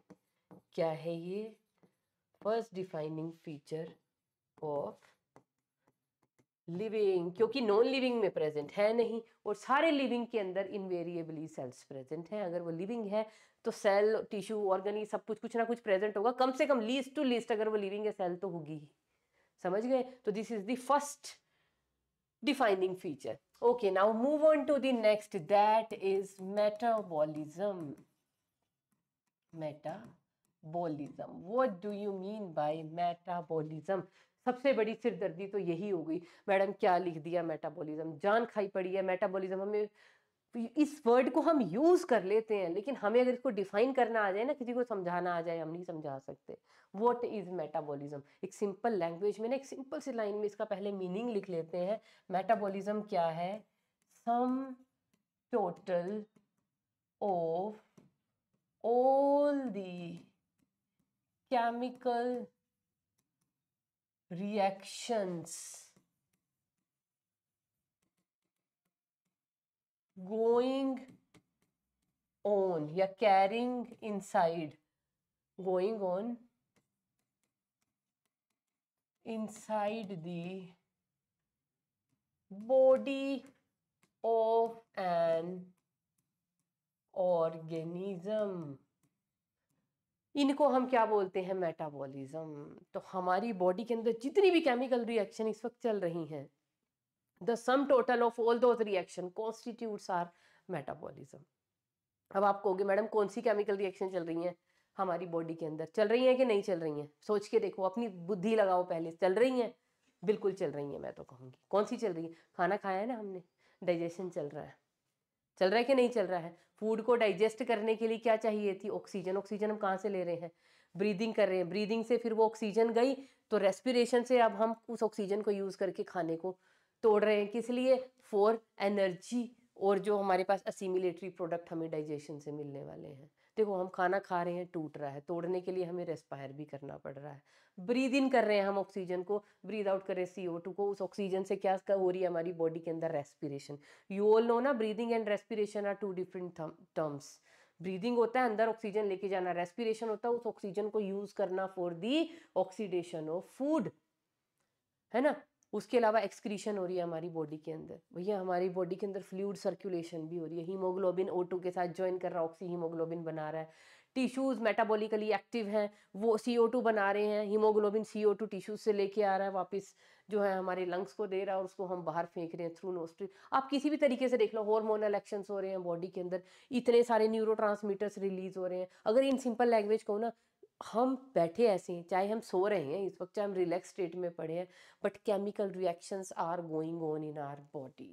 क्या है ये? First defining feature of living, क्योंकि नॉन लिविंग में प्रेजेंट है नहीं, और सारे लिविंग के अंदर इनवेरिएबली सेल्स प्रेजेंट हैं। अगर वो लिविंग है तो सेल, टिश्यू, ऑर्गन, सब कुछ ना कुछ प्रेजेंट होगा, कम से कम लीस्ट टू लीस्ट अगर वो लिविंग है सेल तो होगी ही। समझ गए? तो this is the first defining feature. Okay, now move on to the next, that is metabolism. Metabolism, what do you mean by metabolism? सबसे बड़ी सिरदर्दी तो यही हो गई, मैडम क्या लिख दिया मेटाबॉलिज्म, जान खाई पड़ी है। मेटाबॉलिज्म हमें इस वर्ड को हम यूज कर लेते हैं, लेकिन हमें अगर इसको डिफाइन करना आ जाए ना, किसी को समझाना आ जाए, हम नहीं समझा सकते। What is metabolism? एक सिंपल लैंग्वेज में ना, एक सिंपल सी लाइन में इसका पहले मीनिंग लिख लेते हैं। मेटाबॉलिज्म क्या है? सम total of all the chemical reactions going on या carrying inside, going on inside the body of an organism, इनको हम क्या बोलते हैं? मेटाबॉलिज्म। तो हमारी बॉडी के अंदर जितनी भी केमिकल रिएक्शन इस वक्त चल रही हैं, the sum total of all those reaction constitutes our metabolism. अब आप कहोगे मैडम कौन सी केमिकल रिएक्शन चल रही हैं हमारी बॉडी के अंदर? चल रही हैं कि नहीं चल रही हैं? सोच के देखो, अपनी बुद्धि लगाओ पहले। चल रही हैं, बिल्कुल चल रही हैं। मैं तो कहूँगी कौन सी चल रही है? खाना खाया है ना हमने, डाइजेशन चल रहा है। चल रहा है कि नहीं चल रहा है? फूड को डाइजेस्ट करने के लिए क्या चाहिए थी? ऑक्सीजन। ऑक्सीजन हम कहाँ से ले रहे हैं? ब्रीदिंग कर रहे हैं। ब्रीदिंग से फिर वो ऑक्सीजन गई, तो रेस्पिरेशन से अब हम उस ऑक्सीजन को यूज करके खाने को तोड़ रहे हैं। किस लिए? फॉर एनर्जी, और जो हमारे पास असिमिलेटरी प्रोडक्ट हमें डाइजेशन से मिलने वाले हैं। देखो, हम खाना खा रहे हैं, टूट रहा है, तोड़ने के लिए हमें रेस्पायर भी करना पड़ रहा है। ब्रीद इन कर रहे हैं हम ऑक्सीजन को, ब्रीद आउट कर रहे हैं CO2 को। उस ऑक्सीजन से क्या हो रही है हमारी बॉडी के अंदर? रेस्पिरेशन। यू ऑल नो ना, breathing and respiration are two different terms. Breathing होता है अंदर ऑक्सीजन लेके जाना, रेस्पिरेशन होता है उस ऑक्सीजन को यूज करना for the oxidation of food, है ना। उसके अलावा एक्सक्रीशन हो रही है हमारी बॉडी के अंदर। भैया हमारी बॉडी के अंदर फ्लूइड सर्कुलेशन भी हो रही है। हीमोग्लोबिन O2 के साथ ज्वाइन कर रहा है, ऑक्सी हीमोग्लोबिन बना रहा है। टिश्यूज मेटाबॉलिकली एक्टिव हैं, वो CO2 बना रहे हैं। हीमोग्लोबिन CO2 टिश्यूज से लेके आ रहा है वापस, जो है हमारे लंग्स को दे रहा है, और उसको हम बाहर फेंक रहे हैं थ्रू नोस्ट्रिल। आप किसी भी तरीके से देख लो, हार्मोनल एक्शंस हो रहे हैं बॉडी के अंदर, इतने सारे न्यूरोट्रांसमीटर्स रिलीज हो रहे हैं। अगर इन सिंपल लैंग्वेज कहूँ ना, हम बैठे ऐसे हैं, चाहे हम सो रहे हैं इस वक्त, चाहे हम रिलैक्स स्टेट में पड़े हैं, but chemical reactions are going on in our body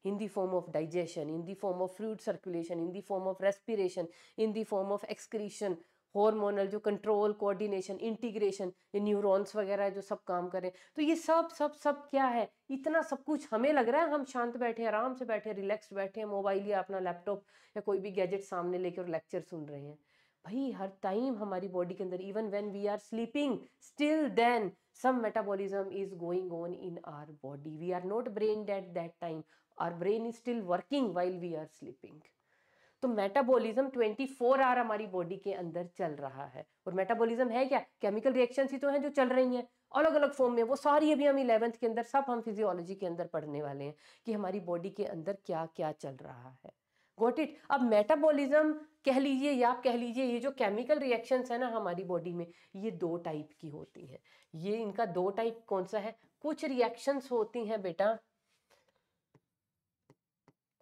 in the form of digestion, in the form of fluid circulation, in the form of respiration, in the form of excretion, hormonal जो control, coordination, integration, ये neurons वगैरह जो सब काम कर रहे हैं। तो ये सब सब सब क्या है? इतना सब कुछ हमें लग रहा है हम शांत बैठे, आराम से बैठे, रिलैक्स बैठे हैं, मोबाइल या अपना लैपटॉप या कोई भी गैजेट सामने लेकर लेक्चर सुन रहे हैं। भाई हर टाइम हमारी बॉडी के अंदर, even when we are sleeping, still then some metabolism is going on in our body. We are not brain dead that time. Our brain is still working while we are sleeping. तो metabolism 24 our हमारी body के अंदर चल रहा है। और metabolism है क्या? केमिकल रिएक्शंस ही तो हैं जो चल रही हैं अलग अलग फॉर्म में। वो सारी अभी हम 11th के अंदर सब हम फिजियोलॉजी के अंदर पढ़ने वाले हैं कि हमारी बॉडी के अंदर क्या क्या चल रहा है। Got it? अब मेटाबॉलिज्म कह लीजिए या आप कह लीजिए, ये जो केमिकल रिएक्शंस है ना हमारी बॉडी में, ये दो टाइप की होती हैं। ये इनका दो टाइप कौन सा है? कुछ रिएक्शंस होती हैं बेटा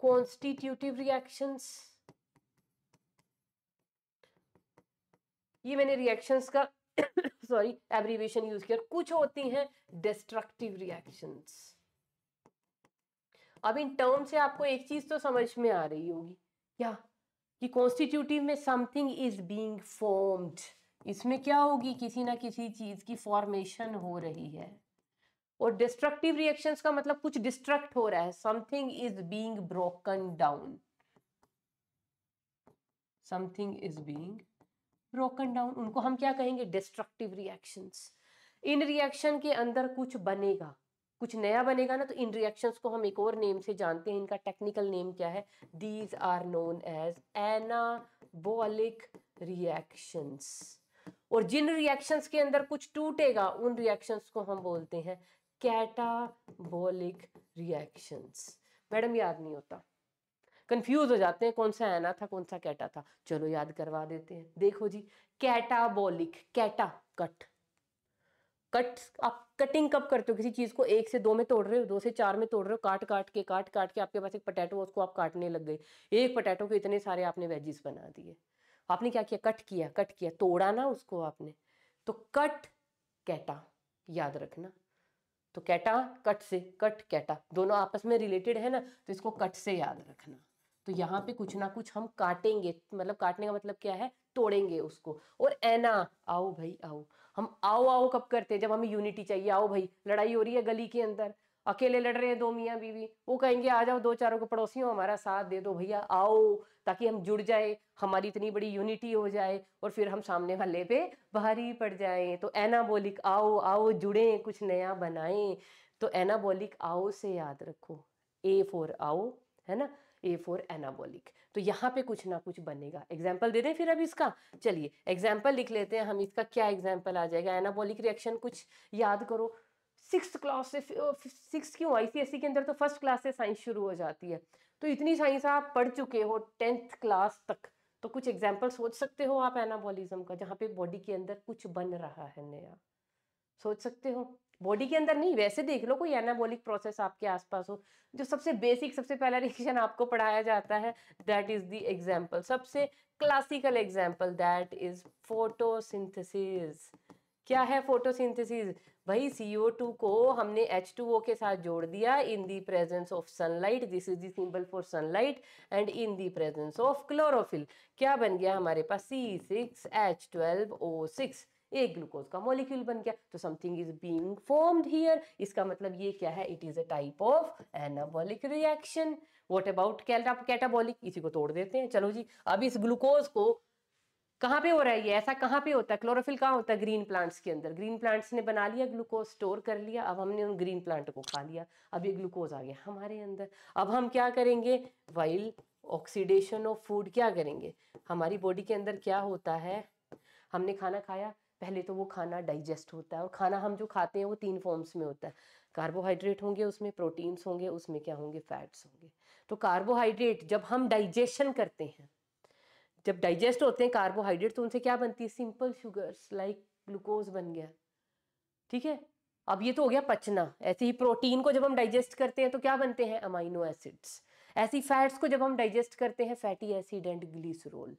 कॉन्स्टिट्यूटिव रिएक्शंस, ये मैंने रिएक्शंस का सॉरी एब्रीविएशन यूज किया। कुछ होती हैं डिस्ट्रक्टिव रिएक्शंस। अब इन टर्म से आपको एक चीज तो समझ में आ रही होगी, क्या? कि कॉन्स्टिट्यूटिव में समथिंग इज बीइंग फॉर्म्ड, इसमें क्या होगी? किसी ना किसी चीज की फॉर्मेशन हो रही है। और डिस्ट्रक्टिव रिएक्शंस का मतलब कुछ डिस्ट्रक्ट हो रहा है, something is being broken down, something is being broken down. उनको हम क्या कहेंगे? Destructive reactions. इन रिएक्शन के अंदर कुछ बनेगा, कुछ नया बनेगा ना, तो इन रिएक्शंस को हम एक और नेम से जानते हैं। इनका टेक्निकल नेम क्या है? These are known as anabolic reactions. और जिन रिएक्शंस के अंदर कुछ टूटेगा, उन रिएक्शंस को हम बोलते हैं कैटाबॉलिक रिएक्शंस। मैडम याद नहीं होता, कंफ्यूज हो जाते हैं, कौन सा एना था कौन सा कैटा था। चलो याद करवा देते हैं। देखो जी, कैटाबॉलिक, कैटा कट, कट आप कटिंग कब करते हो? किसी चीज को 1 से 2 में तोड़ रहे हो, 2 से 4 में तोड़ रहे हो, काट काट के आपके पास एक पोटैटो, उसको आप काटने लग गए। एक पोटैटो के इतने सारे आपने वेजिस बना दिए। आपने क्या किया? कट किया, तोड़ा ना उसको आपने। तो कट कैटा, याद रखना। तो कैटा कट से, कट कैटा दोनों आपस में रिलेटेड है ना, तो इसको कट से याद रखना। तो यहाँ पे कुछ ना कुछ हम काटेंगे, मतलब काटने का मतलब क्या है, तोड़ेंगे उसको। और एना, आओ भाई आओ, हम आओ आओ कब करते हैं, जब हमें यूनिटी चाहिए। आओ भाई, लड़ाई हो रही है गली के अंदर, अकेले लड़ रहे हैं दो मियाँ बीवी, वो कहेंगे आ जाओ दो चारों को पड़ोसियों हमारा साथ दे दो भैया आओ, ताकि हम जुड़ जाए, हमारी इतनी बड़ी यूनिटी हो जाए और फिर हम सामने वाले पे भारी पड़ जाएं। तो एनाबोलिक, आओ आओ जुड़े, कुछ नया बनाएं। तो एनाबोलिक आओ से याद रखो, ए फॉर आओ, है ना, ए फॉर एनाबोलिक। तो यहाँ पे कुछ ना कुछ बनेगा। एग्जाम्पल दे दें फिर अब इसका, चलिए एग्जाम्पल लिख लेते हैं हम। इसका क्या एग्जाम्पल आ जाएगा, एनाबोलिक रिएक्शन कुछ याद करो। सिक्स क्लास से, सिक्स क्यों, आईसीएसई के अंदर तो फर्स्ट क्लास से साइंस शुरू हो जाती है, तो इतनी साइंस आप पढ़ चुके हो 10th क्लास तक, तो कुछ एग्जाम्पल सोच सकते हो आप एनाबॉलिज्म का, जहाँ पे बॉडी के अंदर कुछ बन रहा है नया, सोच सकते हो। बॉडी के अंदर नहीं, वैसे देख लो कोई एनाबॉलिक प्रोसेस आपके आसपास हो, जो सबसे बेसिक, सबसे पहला रिएक्शन आपको पढ़ाया जाता है, दैट इज द एग्जाम्पल, सबसे classical example, that is photosynthesis. क्या है फोटोसिंथेसिस, भाई CO2 को हमने H2O के साथ जोड़ दिया in the presence of sunlight, this is the symbol for sunlight, and in the presence of chlorophyll क्या बन गया हमारे पास, C6H12O6, एक ग्लूकोज का मॉलिक्यूल बन गया। तो something is being formed here, इसका मतलब ये क्या है, it is a type of anabolic reaction. What about catabolic, इसी को तोड़ देते हैं। चलो जी, अब इस ग्लूकोज को कहाँ पे हो रहा है ये, ऐसा कहाँ पे होता है, क्लोरोफिल कहाँ होता है, ग्रीन प्लांट्स के अंदर। ग्रीन प्लांट्स ने बना लिया ग्लूकोज, स्टोर कर लिया, अब हमने उन ग्रीन प्लांट को खा लिया, अब ये ग्लूकोज आ गया हमारे अंदर। अब हम क्या करेंगे, वाइल ऑक्सीडेशन ऑफ फूड क्या करेंगे, हमारी बॉडी के अंदर क्या होता है, हमने खाना खाया, पहले तो वो खाना डाइजेस्ट होता है, और खाना हम जो खाते हैं वो 3 फॉर्म्स में होता है, कार्बोहाइड्रेट होंगे उसमें, प्रोटीन्स होंगे उसमें, क्या होंगे, फैट्स होंगे। तो कार्बोहाइड्रेट जब हम डाइजेशन करते हैं, जब डाइजेस्ट होते हैं कार्बोहाइड्रेट, तो उनसे क्या बनती है, सिंपल शुगर्स लाइक ग्लूकोज बन गया, ठीक है। अब ये तो हो गया पचना। ऐसे ही प्रोटीन को जब हम डाइजेस्ट करते हैं तो क्या बनते हैं, अमाइनो एसिड्स। ऐसी फैट्स को जब हम डाइजेस्ट करते हैं, फैटी एसिड एंड ग्लिसरॉल।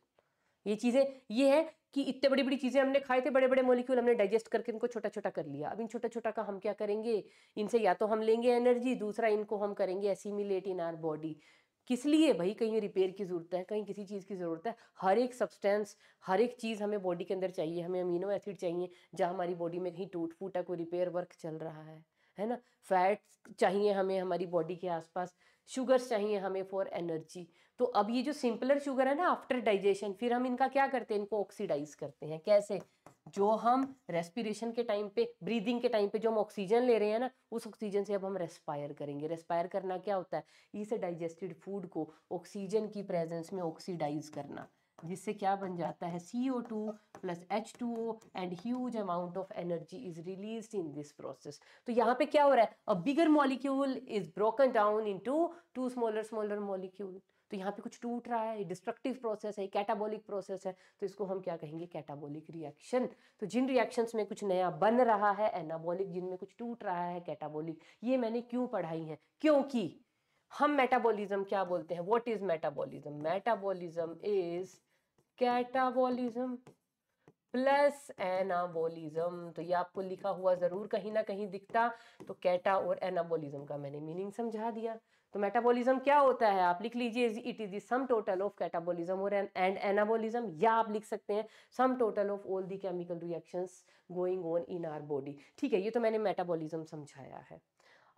ये चीजें, ये है कि इतने बड़ी बड़ी चीजें हमने खाए थे, बड़े बड़े मॉलिक्यूल हमने डाइजेस्ट करके इनको छोटा छोटा कर लिया। अब इन छोटा छोटा का हम क्या करेंगे, इनसे या तो हम लेंगे एनर्जी, दूसरा इनको हम करेंगे एसिमिलेट इन आवर बॉडी। किस लिए भाई, कहीं रिपेयर की जरूरत है, कहीं किसी चीज़ की ज़रूरत है, हर एक सब्सटेंस, हर एक चीज़ हमें बॉडी के अंदर चाहिए। हमें अमीनो एसिड चाहिए जहाँ हमारी बॉडी में कहीं टूट फूटा कोई रिपेयर वर्क चल रहा है ना। फैट्स चाहिए हमें हमारी बॉडी के आसपास, शुगर्स चाहिए हमें फॉर एनर्जी। तो अब ये जो सिंपलर शुगर है ना, आफ्टर डाइजेशन फिर हम इनका क्या करते हैं, इनको ऑक्सीडाइज करते हैं। कैसे, जो हम रेस्पिरेशन के टाइम पे, ब्रीदिंग के टाइम पे जो हम ऑक्सीजन ले रहे हैं ना, उस ऑक्सीजन से अब हम रेस्पायर करेंगे। रेस्पायर करना क्या होता है, इसे डाइजेस्टेड फूड को ऑक्सीजन की प्रेजेंस में ऑक्सीडाइज करना, जिससे क्या बन जाता है, CO2 plus H2O and huge amount of energy is released in this process. तो यहाँ पे क्या हो रहा है, a bigger molecule is broken down into two smaller smaller molecule. तो यहाँ पे कुछ टूट रहा है, डिस्ट्रक्टिव प्रोसेस है, कैटाबॉलिक प्रोसेस है, तो इसको हम क्या कहेंगे, कैटाबॉलिक रिएक्शन। तो जिन रिएक्शंस में कुछ नया बन रहा है एनाबॉलिक, जिनमें कुछ टूट रहा है कैटाबॉलिक। ये मैंने क्यों पढ़ाई है, क्योंकि हम मेटाबॉलिज्म क्या बोलते हैं, what is metabolism, metabolism is catabolism plus anabolism. तो ये आपको लिखा हुआ जरूर कहीं ना कहीं दिखता, तो कैटा और एनाबॉलिज्म का मैंने मीनिंग समझा दिया। तो मेटाबॉलिज्म क्या होता है, आप लिख लीजिए, it is the sum total of catabolism और एंड एनाबॉलिज्म, या आप लिख सकते हैं sum total of all the chemical reactions going on in our body. ठीक है, ये तो मैंने मेटाबॉलिज्म समझाया है।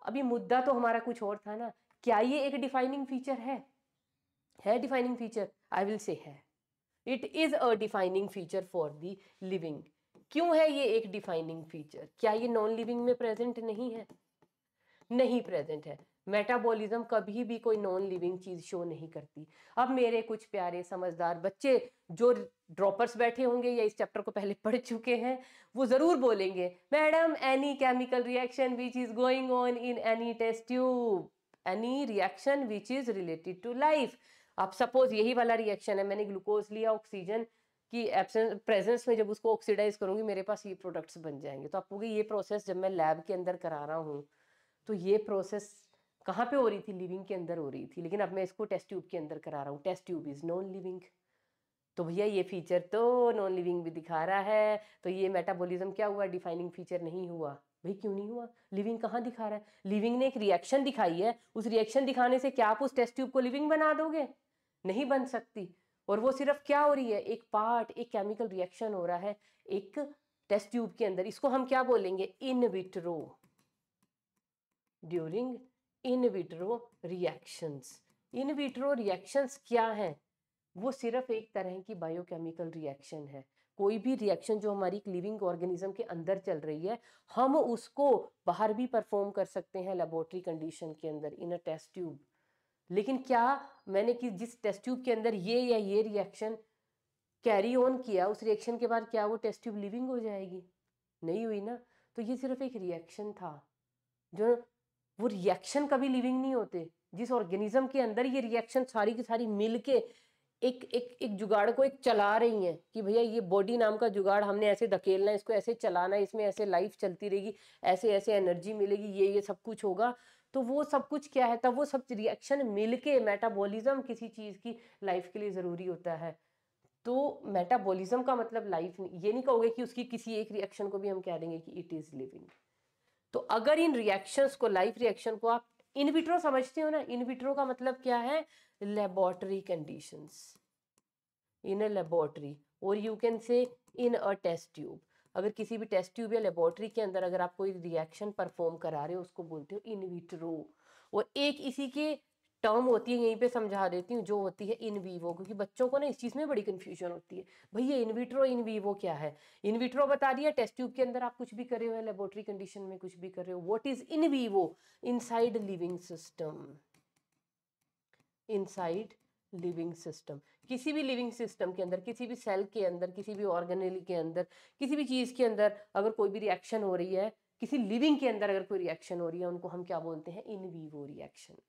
अभी मुद्दा तो हमारा कुछ और था ना, क्या ये एक डिफाइनिंग फीचर है defining feature, I will say है, it is a defining feature for the living. क्यों है ये एक डिफाइनिंग फीचर, क्या ये नॉन लिविंग में प्रेजेंट नहीं है, नहीं प्रेजेंट है। मेटाबॉलिज्म कभी भी कोई नॉन लिविंग चीज शो नहीं करती। अब मेरे कुछ प्यारे समझदार बच्चे जो ड्रॉपर्स बैठे होंगे या इस चैप्टर को पहले पढ़ चुके हैं, वो जरूर बोलेंगे, madam any chemical reaction which is going on in any test tube, any reaction which is related to life. अब सपोज यही वाला रिएक्शन है, मैंने ग्लूकोज लिया, ऑक्सीजन की एब्सेंस प्रेजेंस में जब उसको ऑक्सीडाइज करूंगी, मेरे पास ये प्रोडक्ट्स बन जाएंगे। तो आप कहोगे ये प्रोसेस जब मैं लैब के अंदर करा रहा हूँ, तो ये प्रोसेस कहाँ पे हो रही थी, लिविंग के अंदर हो रही थी, लेकिन अब मैं इसको टेस्ट ट्यूब के अंदर करा रहा हूँ, test tube is non living. तो भैया ये फीचर तो नॉन लिविंग भी दिखा रहा है, तो ये मेटाबॉलिज्म क्या हुआ, डिफाइनिंग फीचर नहीं हुआ। भाई क्यों नहीं हुआ, लिविंग कहाँ दिखा रहा है, लिविंग ने एक रिएक्शन दिखाई है, उस रिएक्शन दिखाने से क्या आप उस टेस्ट ट्यूब को लिविंग बना दोगे, नहीं बन सकती। और वो सिर्फ क्या हो रही है, एक पार्ट, एक केमिकल रिएक्शन हो रहा है एक टेस्ट ट्यूब के अंदर। इसको हम क्या बोलेंगे, in vitro, during in vitro reactions. In vitro reactions क्या है, वो सिर्फ एक तरह की बायोकेमिकल रिएक्शन है। कोई भी रिएक्शन जो हमारी लिविंग ऑर्गेनिज्म के अंदर चल रही है, हम उसको बाहर भी परफॉर्म कर सकते हैं लेबोरेटरी कंडीशन के अंदर इन अ टेस्ट ट्यूब। लेकिन क्या मैंने कि जिस टेस्ट ट्यूब के अंदर ये या ये रिएक्शन कैरी ऑन किया, उस रिएक्शन के बाद क्या वो टेस्ट ट्यूब लिविंग हो जाएगी? नहीं हुई ना। तो ये सिर्फ एक रिएक्शन था, जो वो रिएक्शन कभी लिविंग नहीं होते। जिस ऑर्गेनिज्म के अंदर ये रिएक्शन सारी की सारी मिलके एक एक एक जुगाड़ को एक चला रही हैं कि भैया ये बॉडी नाम का जुगाड़ हमने ऐसे धकेलना है, इसको ऐसे चलाना है, इसमें ऐसे लाइफ चलती रहेगी, ऐसे ऐसे एनर्जी मिलेगी, ये सब कुछ होगा। तो वो सब कुछ क्या है, तब वो सब रिएक्शन मिलके मेटाबॉलिज्म किसी चीज की लाइफ के लिए जरूरी होता है। तो मेटाबॉलिज्म का मतलब लाइफ, ये नहीं कहोगे कि उसकी किसी एक रिएक्शन को भी हम कह देंगे कि इट इज लिविंग। तो अगर इन रिएक्शंस को, लाइफ रिएक्शन को आप इन विट्रो समझते हो ना, इन विट्रो का मतलब क्या है, laboratory conditions, in a laboratory, और you can say in a test tube. अगर किसी भी टेस्ट ट्यूब या लेबोरेटरी के अंदर अगर आप कोई रिएक्शन परफॉर्म करा रहे हो, उसको बोलते हो इन विट्रो। और एक इसी के टर्म होती है, यहीं पे समझा देती हूँ, जो होती है इन वीवो, क्योंकि बच्चों को ना इस चीज़ में बड़ी कंफ्यूजन होती है, भैया इन विट्रो इन वीवो क्या है। इन विट्रो बता दिया, टेस्ट ट्यूब के अंदर आप कुछ भी कर रहे हो, लेबोरेटरी कंडीशन में कुछ भी कर रहे हो। What is in vivo, inside living system, inside living system. किसी भी लिविंग सिस्टम के अंदर, किसी भी सेल के अंदर, किसी भी ऑर्गेनेल के अंदर, किसी भी चीज के अंदर अगर कोई भी रिएक्शन हो रही है, किसी लिविंग के अंदर अगर कोई रिएक्शन हो रही है, उनको हम क्या बोलते हैं, इन वीवो रिएक्शन।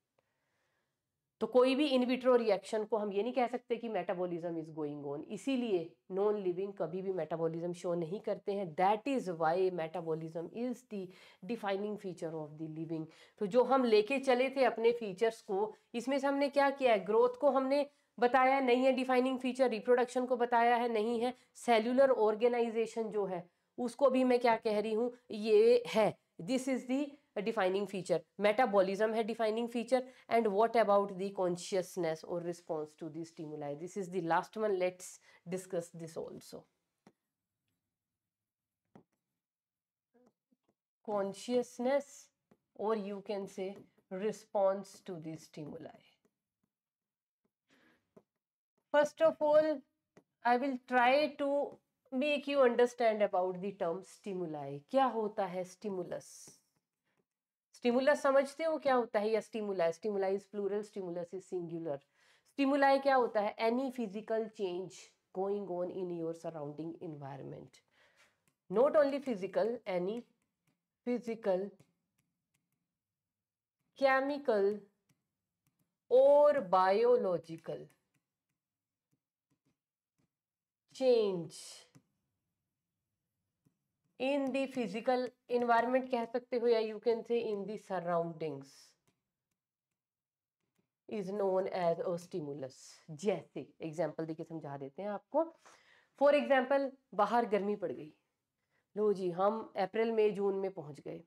तो कोई भी इन विट्रो रिएक्शन को हम ये नहीं कह सकते कि मेटाबॉलिज्म इज गोइंग ऑन, इसीलिए नॉन लिविंग कभी भी मेटाबॉलिज्म शो नहीं करते हैं। That is why metabolism is the defining feature of the living. तो जो हम लेके चले थे अपने फीचर्स को, इसमें से हमने क्या किया है, ग्रोथ को हमने बताया नहीं है डिफाइनिंग फीचर, रिप्रोडक्शन को बताया है नहीं है, सेल्यूलर ऑर्गेनाइजेशन जो है उसको भी मैं क्या कह रही हूँ, ये है, this is the defining feature. Metabolism है defining feature. And what about the consciousness और response to the stimuli, this is the last one, let's discuss this also. Consciousness और you can say response to the stimuli. First of all I will try to make you understand about the term stimuli. क्या होता है stimulus? Stimulus समझते हो क्या होता है, या stimuli, stimuli is plural, stimulus is singular. Stimuli क्या होता है, any physical change going on in your surrounding environment, not only physical, any physical, chemical और biological change in the physical environment कह सकते हो, या you can say in the surroundings is known as a stimulus. जैसे example देके समझा देते हैं आपको। फॉर एग्जाम्पल, बाहर गर्मी पड़ गई, लो जी हम अप्रैल मई जून में पहुंच गए,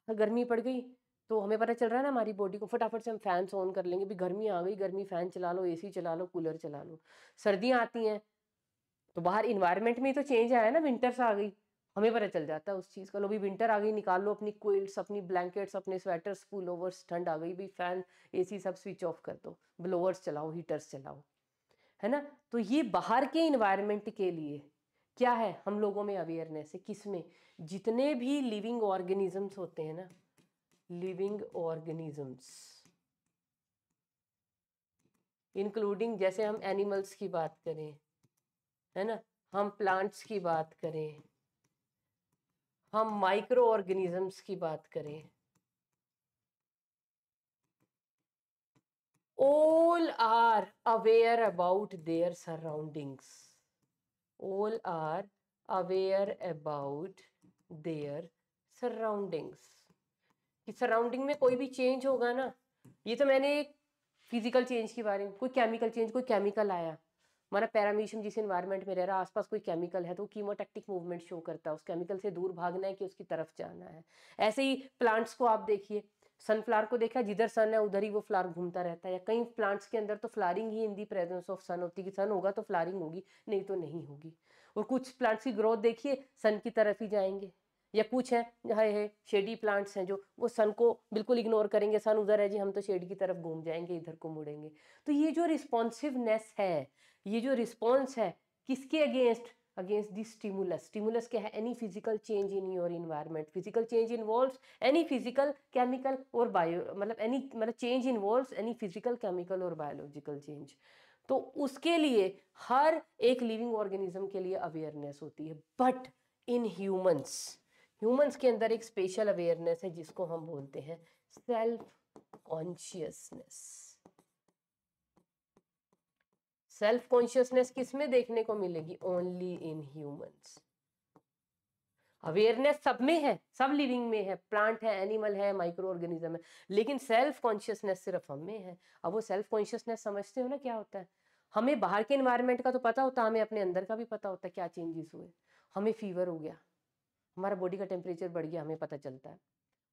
गर्मी पड़ गई, तो हमें पता चल रहा है ना हमारी बॉडी को, फटाफट से हम फैन ऑन कर लेंगे, भी गर्मी आ गई, गर्मी फैन चला लो, एसी चला लो, कूलर चला लो। सर्दियां आती हैं तो बाहर इन्वायरमेंट में तो चेंज आया ना, विंटर्स आ गई, हमें पता चल जाता है उस चीज़ का, लो भी विंटर आ गई, निकाल लो अपनी क्विल्ट्स, अपनी ब्लैंकेट्स, अपने स्वेटर्स, पुलोवर्स, ठंड आ गई भी, फैन एसी सब स्विच ऑफ कर दो, ब्लोअर्स चलाओ, हीटर्स चलाओ, है ना। तो ये बाहर के इन्वायरमेंट के लिए क्या है, हम लोगों में अवेयरनेस है, किसमें, जितने भी लिविंग ऑर्गेनिजम्स होते हैं ना, लिविंग ऑर्गेनिजम्स इंक्लूडिंग, जैसे हम एनिमल्स की बात करें, है ना, हम प्लांट्स की बात करें, हम माइक्रो ऑर्गेनिजम्स की बात करें, all are aware about their surroundings, all are aware about their surroundings। कि सराउंडिंग में कोई भी चेंज होगा ना, ये तो मैंने एक फिजिकल चेंज के बारे में, कोई केमिकल चेंज, कोई केमिकल आया, हमारा पैरामीशियम जिस एनवायरनमेंट में रह रहा है, आसपास कोई केमिकल है तो कीमोटैक्टिक मूवमेंट शो करता है, उस केमिकल से दूर भागना है कि उसकी तरफ जाना है। ऐसे ही प्लांट्स को आप देखिए, सनफ्लावर को देखा, जिधर सन है उधर ही वो फ्लावर घूमता रहता है, या कई प्लांट्स के अंदर तो फ्लावरिंग ही in the presence of sun होती है कि सन होगा तो फ्लावरिंग होगी, नहीं तो नहीं होगी। और कुछ प्लांट्स की ग्रोथ देखिए सन की तरफ ही जाएंगे, या कुछ है शेडी प्लांट्स हैं जो वो सन को बिल्कुल इग्नोर करेंगे, सन उधर है जी हम तो शेड की तरफ घूम जाएंगे, इधर को मुड़ेंगे। तो ये जो रिस्पॉन्सिवनेस है, ये जो रिस्पॉन्स है किसके against, against the stimulus. Stimulus क्या है, any physical change in your environment. Physical change involves any physical chemical और बायो, मतलब एनी, मतलब change involves any physical chemical और बायोलॉजिकल चेंज। तो उसके लिए हर एक लिविंग ऑर्गेनिज्म के लिए अवेयरनेस होती है, बट इन ह्यूमंस, ह्यूमंस के अंदर एक स्पेशल अवेयरनेस है जिसको हम बोलते हैं सेल्फ कॉन्शियसनेस। सेल्फ कॉन्शियसनेस किसमें देखने को मिलेगी, ओनली इन ह्यूमंस। अवेयरनेस सब में है, सब लिविंग में है, प्लांट है, एनिमल है, माइक्रो ऑर्गेनिज्म है, लेकिन सेल्फ कॉन्शियसनेस सिर्फ हम में है। अब वो सेल्फ कॉन्शियसनेस समझते हो ना क्या होता है, हमें बाहर के एनवायरनमेंट का तो पता होता है, हमें अपने अंदर का भी पता होता है क्या चेंजेस हुए। हमें फीवर हो गया, हमारा बॉडी का टेम्परेचर बढ़ गया, हमें पता चलता है।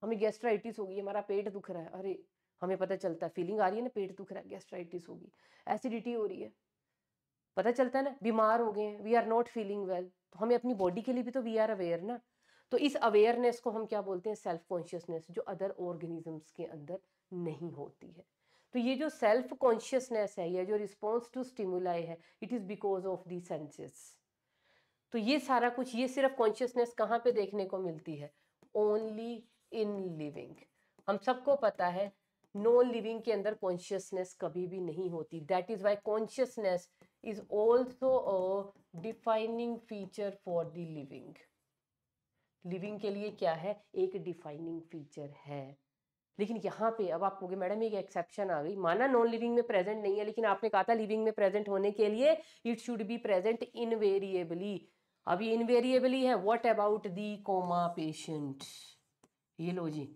हमें गैस्ट्राइटिस होगी, हमारा पेट दुख रहा है, अरे हमें पता चलता है, फीलिंग आ रही है ना पेट दुख रहा है, गैस्ट्राइटिस होगी। एसिडिटी हो रही है, पता चलता है ना, बीमार हो गए हैं, we are not feeling well, तो हमें अपनी बॉडी के लिए भी तो वी आर अवेयर ना। तो इस अवेयरनेस को हम क्या बोलते हैं, सेल्फ कॉन्शियसनेस, जो अदर ऑर्गेनिजम्स के अंदर नहीं होती है। तो ये जो सेल्फ कॉन्शियसनेस है, ये जो रिस्पॉन्स टू स्टिमुलाई है, it is because of the senses. तो ये सारा कुछ, ये सिर्फ कॉन्शियसनेस कहाँ पे देखने को मिलती है, ओनली इन लिविंग। हम सबको पता है नॉन लिविंग के अंदर कॉन्शियसनेस कभी भी नहीं होती। That is why consciousness is also a defining feature for the living. Living के लिए क्या है, एक डिफाइनिंग फीचर है। लेकिन यहाँ पे अब आप कहोगे मैडम एक एक्सेप्शन आ गई, माना नॉन लिविंग में प्रेजेंट नहीं है, लेकिन आपने कहा था लिविंग में प्रेजेंट होने के लिए it should be present invariably. अब ये इनवेरिएबली है, what about the coma patient. ये लो जी,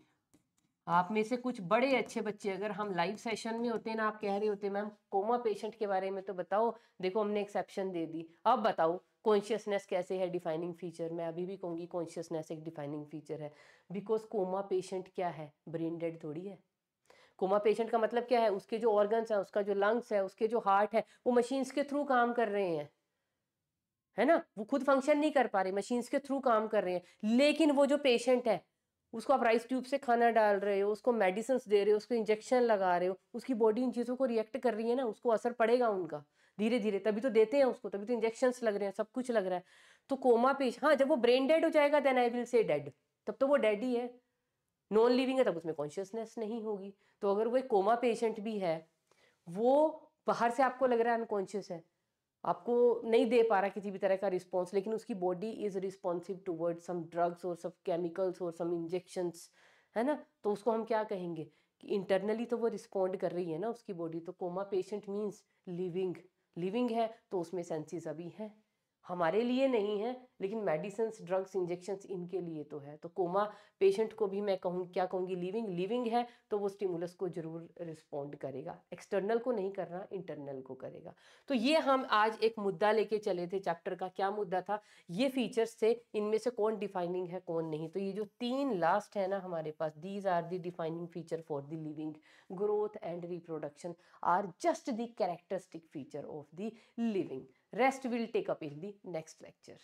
आप में से कुछ बड़े अच्छे बच्चे अगर हम लाइव सेशन में होते ना, आप कह रहे होते मैम कोमा पेशेंट के बारे में तो बताओ, देखो हमने एक्सेप्शन दे दी, अब बताओ कॉन्शियसनेस कैसे है डिफाइनिंग फीचर। मैं अभी भी कहूँगी कॉन्शियसनेस एक डिफाइनिंग फीचर है, बिकॉज कोमा पेशेंट क्या है, ब्रेन डेड थोड़ी है। कोमा पेशेंट का मतलब क्या है, उसके जो ऑर्गन्स है, उसका जो लंग्स है, उसके जो हार्ट है, वो मशीन्स के थ्रू काम कर रहे हैं, है ना, वो खुद फंक्शन नहीं कर पा रहे, मशीन्स के थ्रू काम कर रहे हैं। लेकिन वो जो पेशेंट है, उसको आप राइस ट्यूब से खाना डाल रहे हो, उसको मेडिसिन दे रहे हो, उसको इंजेक्शन लगा रहे हो, उसकी बॉडी इन चीज़ों को रिएक्ट कर रही है ना, उसको असर पड़ेगा उनका धीरे धीरे, तभी तो देते हैं उसको, तभी तो इंजेक्शन लग रहे हैं, सब कुछ लग रहा है। तो कोमा पेश, हाँ जब वो ब्रेन डेड हो जाएगा then I will say dead, तब तो वो डेड ही है। नॉन लिविंग है तब उसमें कॉन्शियसनेस नहीं होगी। तो अगर वो एक कोमा पेशेंट भी है, वो बाहर से आपको लग रहा है अनकॉन्शियस है, आपको नहीं दे पा रहा किसी भी तरह का रिस्पॉन्स, लेकिन उसकी body is responsive toward some drugs और सम केमिकल्स और सम इंजेक्शंस, है ना, तो उसको हम क्या कहेंगे कि इंटरनली तो वो रिस्पॉन्ड कर रही है ना उसकी बॉडी। तो coma patient means living, living है तो उसमें सेंसेस अभी हैं, हमारे लिए नहीं है, लेकिन मेडिसिन ड्रग्स इंजेक्शंस इनके लिए तो है। तो कोमा पेशेंट को भी मैं कहूँ, क्या कहूँगी, लिविंग, लिविंग है तो वो स्टिमुलस को जरूर रिस्पॉन्ड करेगा, एक्सटर्नल को नहीं करना, इंटरनल को करेगा। तो ये हम आज एक मुद्दा लेके चले थे, चैप्टर का क्या मुद्दा था, ये फीचर्स थे, इनमें से कौन डिफाइनिंग है कौन नहीं। तो ये जो तीन लास्ट है ना हमारे पास, these are the defining feature for the living, growth and reproduction are just the characteristic feature of the living. Rest will take up in the next lecture.